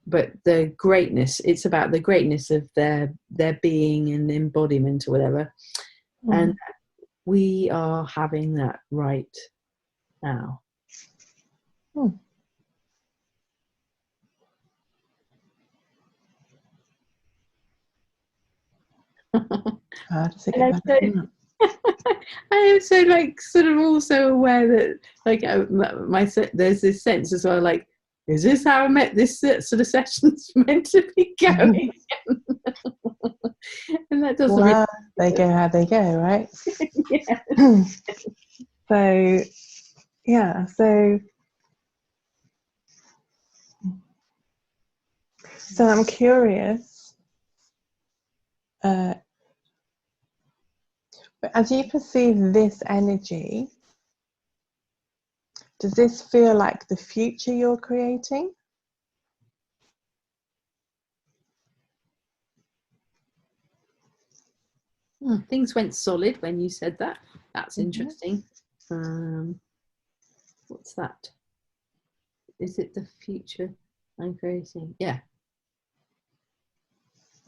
but the greatness, it's about the greatness of their being and embodiment or whatever. Mm-hmm. And we are having that right now. Mm. How does it get better than that? I am so like sort of also aware that like there's this sense as well, like, is this how I met this sort of session's meant to be going? And that doesn't Well, they go how they go, right? yeah. So, yeah, so I'm curious, as you perceive this energy, does this feel like the future you're creating? Things went solid when you said that. That's interesting. What's that? Is it the future I'm creating? Yeah.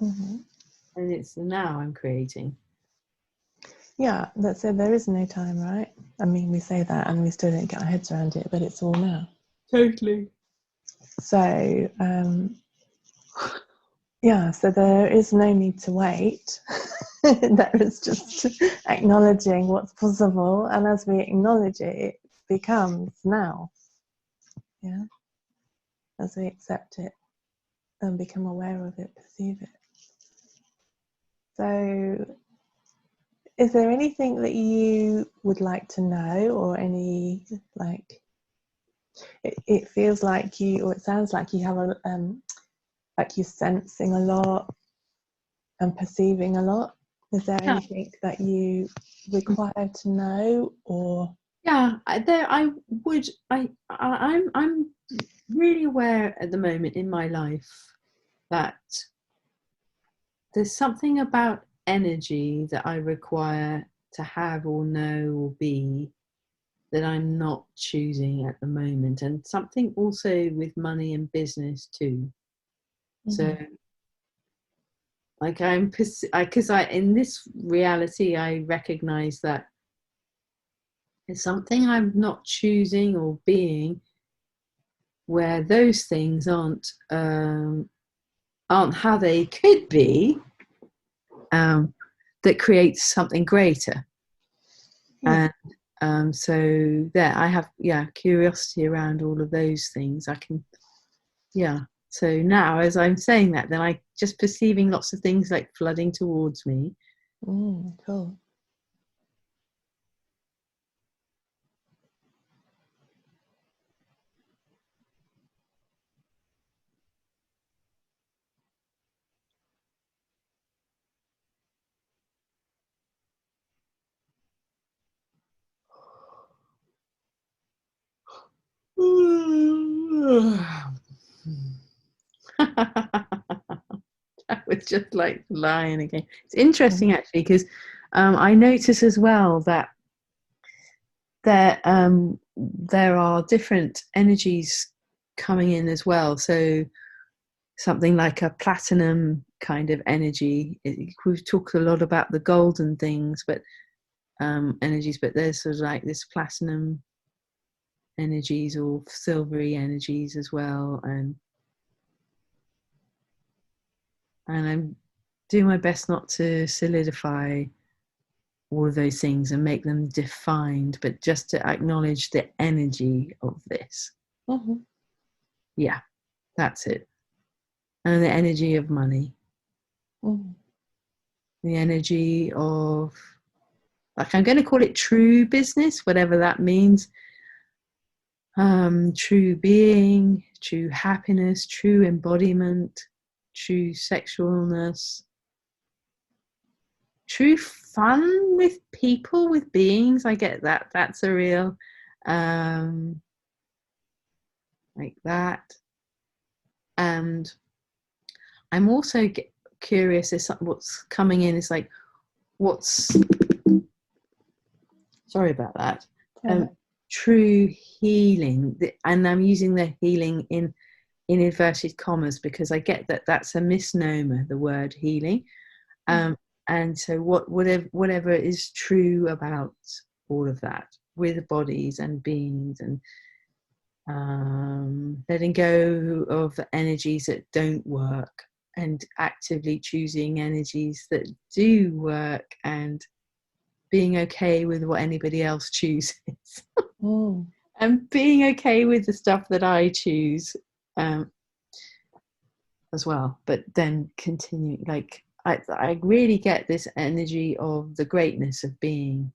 Mm-hmm. And it's the now I'm creating. Yeah, that's it. There is no time, right? I mean, we say that and we still don't get our heads around it, but it's all now. Totally. So, yeah, so there is no need to wait. There is just acknowledging what's possible, and as we acknowledge it, it becomes now. Yeah, as we accept it and become aware of it, perceive it. So, is there anything that you would like to know, or any like? It feels like you, or it sounds like you have a like you're sensing a lot and perceiving a lot. Is there anything that you require to know, or? Yeah, I'm really aware at the moment in my life that there's something about energy that I require to have or know or be that I'm not choosing at the moment, and something also with money and business too. Mm-hmm. So like because I in this reality I recognize that it's something I'm not choosing or being, where those things aren't how they could be, that creates something greater. Yeah. And so there I have curiosity around all of those things. I can so now as I'm saying that, then I just perceiving lots of things like flooding towards me. Cool. That was just like lying again. It's interesting actually, because I notice as well that there are different energies coming in as well. So something like a platinum kind of energy. We've talked a lot about the golden things, but energies, but there's sort of like this platinum energies or silvery energies as well, and I'm doing my best not to solidify all of those things and make them defined, but just to acknowledge the energy of this. Mm-hmm. Yeah, that's it. And the energy of money. Mm-hmm. The energy of, like, I'm going to call it true business, whatever that means. True being, true happiness, true embodiment, true sexualness, true fun with people, with beings. I get that. That's a real, like that. And I'm also curious, is what's coming in is like, sorry about that. True healing, and I'm using the healing in inverted commas because I get that that's a misnomer, the word healing. And so whatever is true about all of that with bodies and beings, and letting go of the energies that don't work and actively choosing energies that do work, and being okay with what anybody else chooses. And being okay with the stuff that I choose as well, but then continue, like I really get this energy of the greatness of being.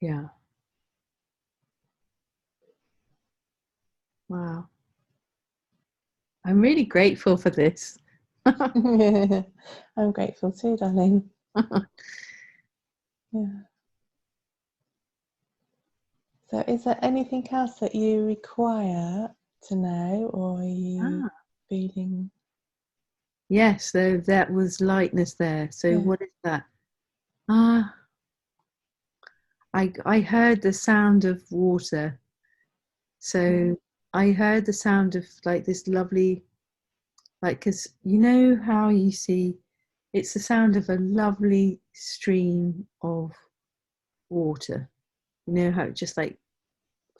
Yeah. Wow. I'm really grateful for this. I'm grateful too, darling. Yeah. So is there anything else that you require to know, or are you feeling? Yes, so that was lightness there. So what is that? I heard the sound of water. So I heard the sound of like this lovely, like, because you know how you see, it's the sound of a lovely stream of water. You know how it just like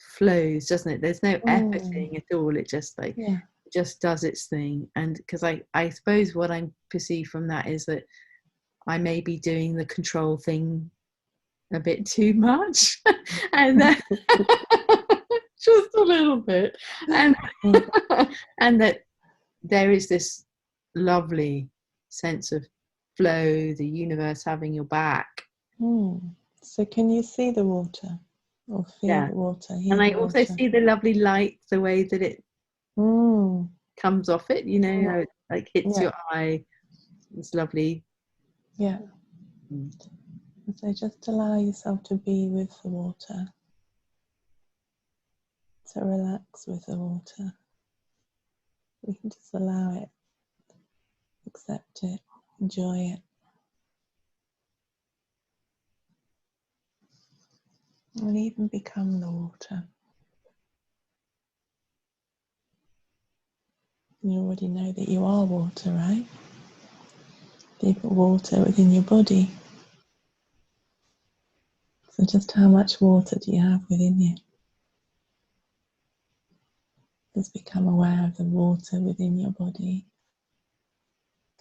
flows, doesn't it? There's no efforting at all. It just like it just does its thing. And because I suppose what I perceive from that is that I may be doing the control thing a bit too much, and just a little bit, and and that there is this lovely sense of flow, the universe having your back. So can you see the water, or feel the water, hear and I the also water? see the lovely light, the way that it comes off it, you know, how it like hits your eye. It's lovely. So just allow yourself to be with the water, to relax with the water. You can just allow it, accept it, enjoy it. And even become the water. You already know that you are water, right? You've got water within your body. So just how much water do you have within you? Just become aware of the water within your body.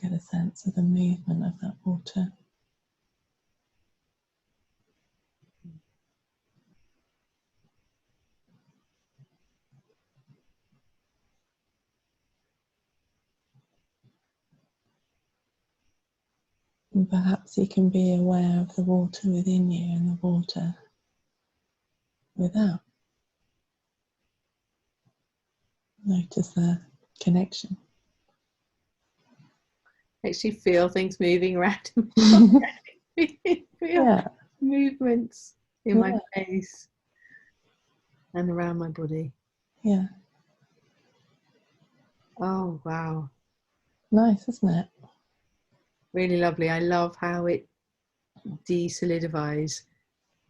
Get a sense of the movement of that water. And perhaps you can be aware of the water within you and the water without. Notice the connection. Actually feel things moving around. Feel movements in my face and around my body. Oh wow, nice, isn't it? Really lovely. I love how it de-solidifies,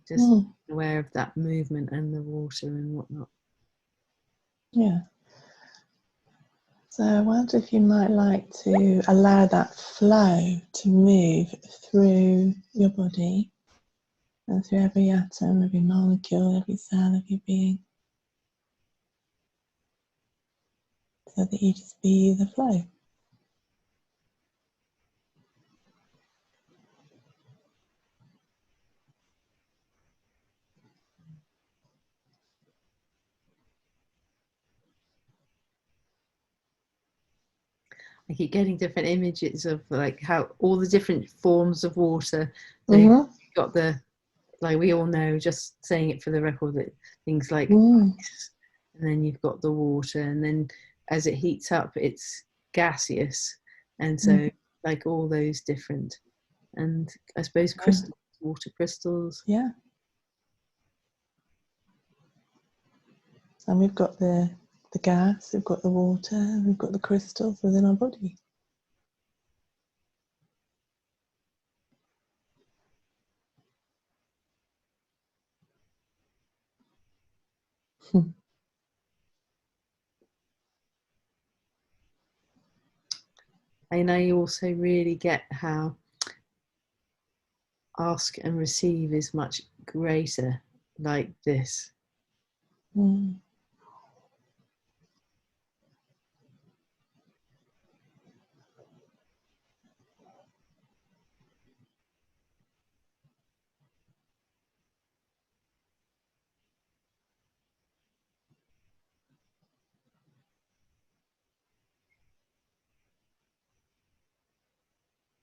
just aware of that movement and the water and whatnot. So I wonder if you might like to allow that flow to move through your body and through every atom, every molecule, every cell of your being, so that you just be the flow. I keep getting different images of like how all the different forms of water. So Mm-hmm. you've got the, like we all know, just saying it for the record, that things like ice, and then you've got the water, and then as it heats up, it's gaseous, and so like all those different, and I suppose crystals, water crystals. Yeah. And we've got the gas, we've got the water, we've got the crystals within our body. And I also really get how ask and receive is much greater like this.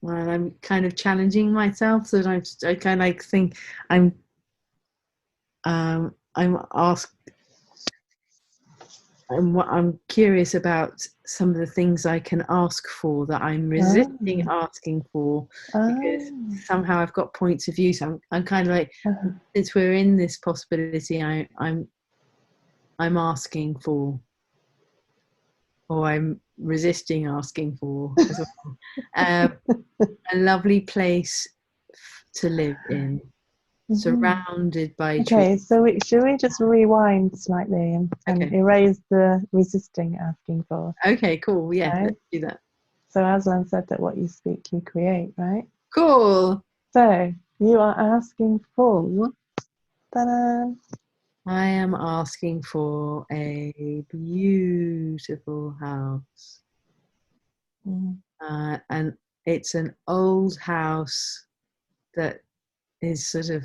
And I'm kind of challenging myself, so that I kind of like think I'm asked. I'm curious about some of the things I can ask for that I'm resisting asking for, because somehow I've got points of view. So I'm kind of like, since we're in this possibility, I'm asking for, or I'm resisting asking for as well, a lovely place to live in, surrounded by trees. So should we just rewind slightly and erase the resisting asking for? Okay, cool. Yeah, right? Let's do that. So Aslan said that what you speak, you create, right? Cool. So you are asking for, ta-da! I am asking for a beautiful house. And it's an old house that is sort of,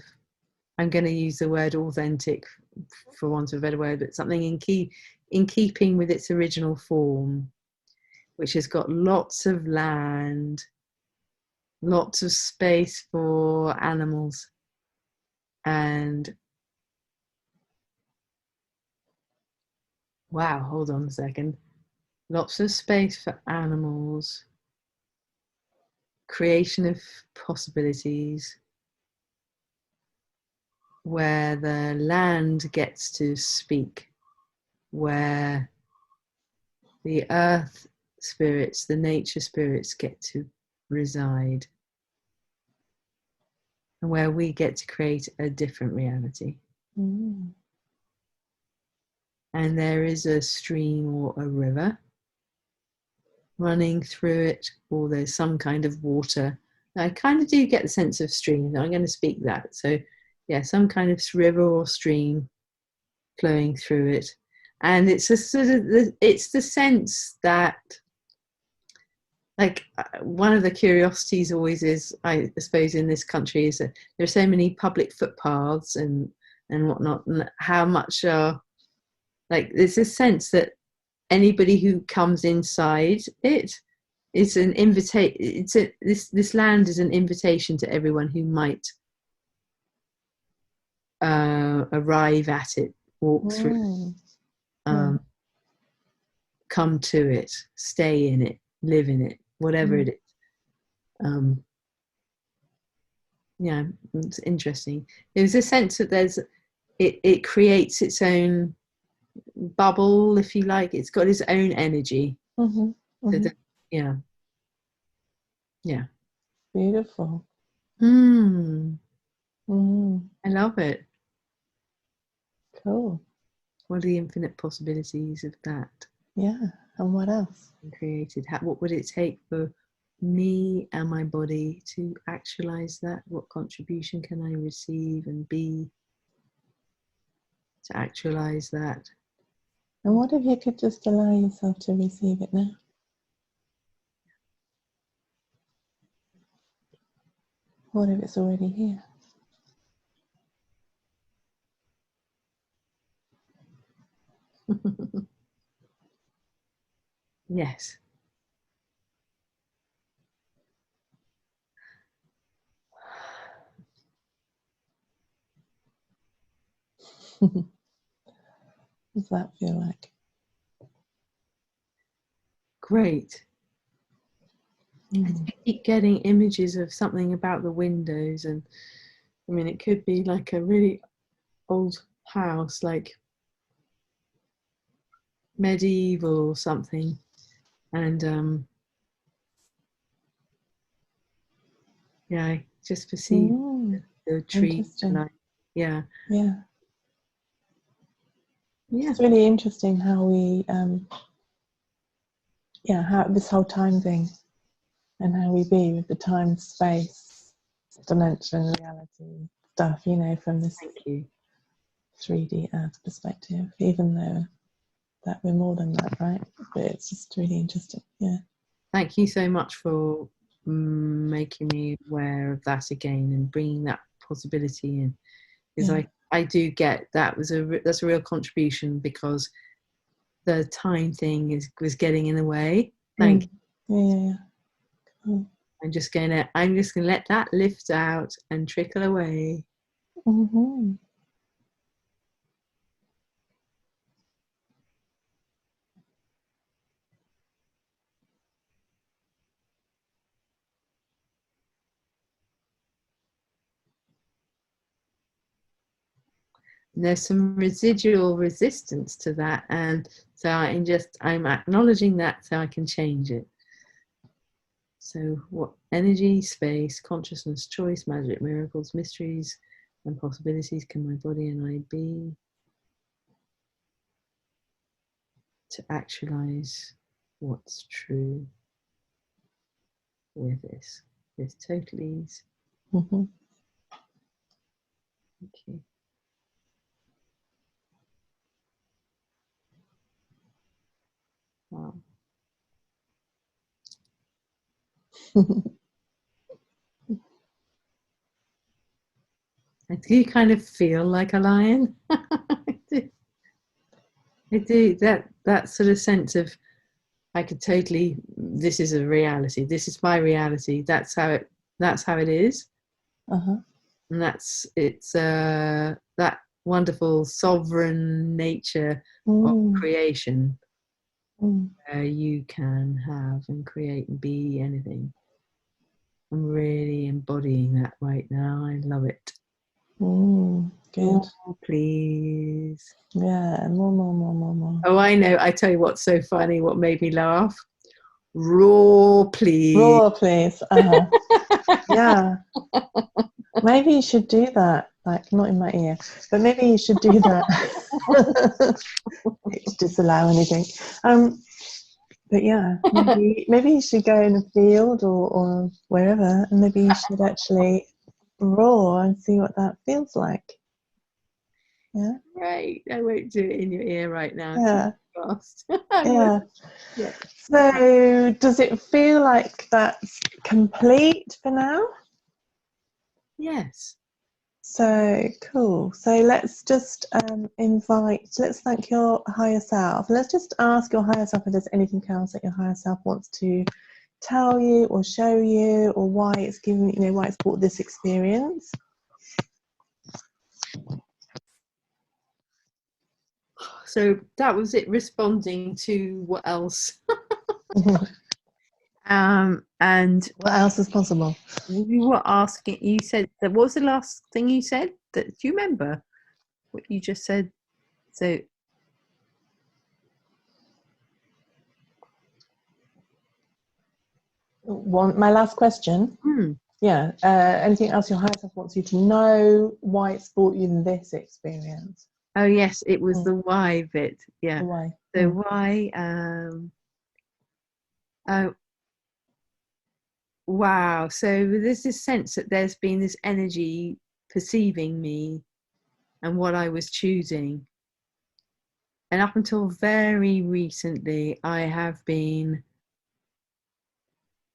I'm going to use the word authentic for want of a better word, but something in keeping with its original form, which has got lots of land, lots of space for animals, and wow, hold on a second. Lots of space for animals, creation of possibilities, where the land gets to speak, where the earth spirits, the nature spirits get to reside, and where we get to create a different reality. And there is a stream or a river running through it, or there's some kind of water. I kind of do get the sense of stream. I'm going to speak that. So yeah, some kind of river or stream flowing through it. And it's a sort of, it's the sense that, like, one of the curiosities always is, I suppose, in this country, is that there are so many public footpaths and whatnot, and how much like, there's a sense that anybody who comes inside it is an invitation. This land is an invitation to everyone who might arrive at it, walk through it, come to it, stay in it, live in it, whatever it is. Yeah, it's interesting. There's a sense that it creates its own bubble, if you like. It's got its own energy. So yeah. Beautiful. I love it. Cool. What are the infinite possibilities of that? Yeah. And what else? Created. What would it take for me and my body to actualize that? What contribution can I receive and be to actualize that? And what if you could just allow yourself to receive it now? What if it's already here? Yes. Does that feel like? Great. I keep getting images of something about the windows, and I mean, it could be like a really old house, like medieval or something, and yeah, I just perceive the trees, and yeah. It's really interesting how we how this whole time thing, and how we be with the time, space, dimension, reality stuff, you know, from this 3D earth perspective, even though that we're more than that, right? But it's just really interesting. Yeah. Thank you so much for making me aware of that again and bringing that possibility in, because I do get that's a real contribution, because the time thing was getting in the way. Thank you. Cool. I'm just gonna let that lift out and trickle away. And there's some residual resistance to that, and so I'm acknowledging that so I can change it. So what energy, space, consciousness, choice, magic, miracles, mysteries, and possibilities can my body and I be to actualize what's true with this total ease? Thank you. Wow. I do kind of feel like a lion. I do. That sort of sense of, I could totally, this is a reality. This is my reality. That's how it is. And it's that wonderful sovereign nature of creation, where you can have and create and be anything. I'm really embodying that right now. I love it. Good. More, please. Yeah, more. Oh, I know. I tell you what's so funny, what made me laugh. Raw, please. Raw, please. Yeah. Maybe you should do that. Like, not in my ear, but maybe you should do that. It's disallow anything. But yeah, maybe you should go in a field or wherever, and maybe you should actually roar and see what that feels like. Yeah. Right. I won't do it in your ear right now. Yeah. Fast. Yeah. So does it feel like that's complete for now? Yes. So cool. So let's just let's thank your higher self. Let's just ask your higher self if there's anything else that your higher self wants to tell you or show you, or why it's given, why it's brought this experience. So that was it, responding to what else? And what else is possible? You were asking, you said that, what was the last thing you said? Do you remember what you just said? So my last question. Yeah. Anything else your higher self wants you to know? Why it's brought you this experience? Oh yes, it was the why bit. Yeah. The why. So why? Oh, wow. So there's this sense that there's been this energy perceiving me and what I was choosing. And up until very recently, I have been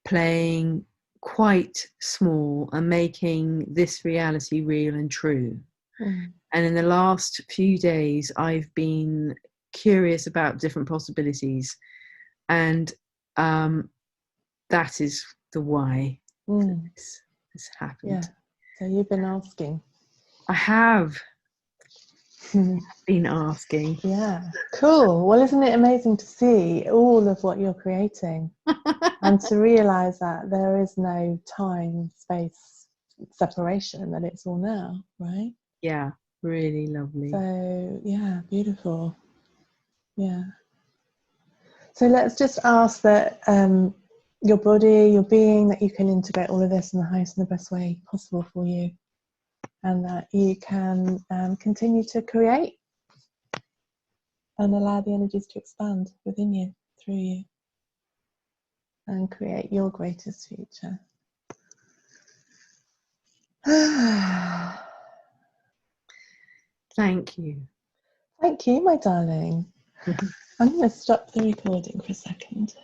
playing quite small and making this reality real and true. And in the last few days, I've been curious about different possibilities. And that is the why this has happened. Yeah. So you've been asking. I have. been asking. Yeah, cool. Well, isn't it amazing to see all of what you're creating and to realize that there is no time, space separation, that it's all now, right? Yeah, really lovely. So, yeah, beautiful. Yeah. So let's just ask that your body, your being, that you can integrate all of this in the highest and the best way possible for you, and that you can continue to create and allow the energies to expand within you, through you, and create your greatest future. Thank you. Thank you, my darling. I'm going to stop the recording for a second.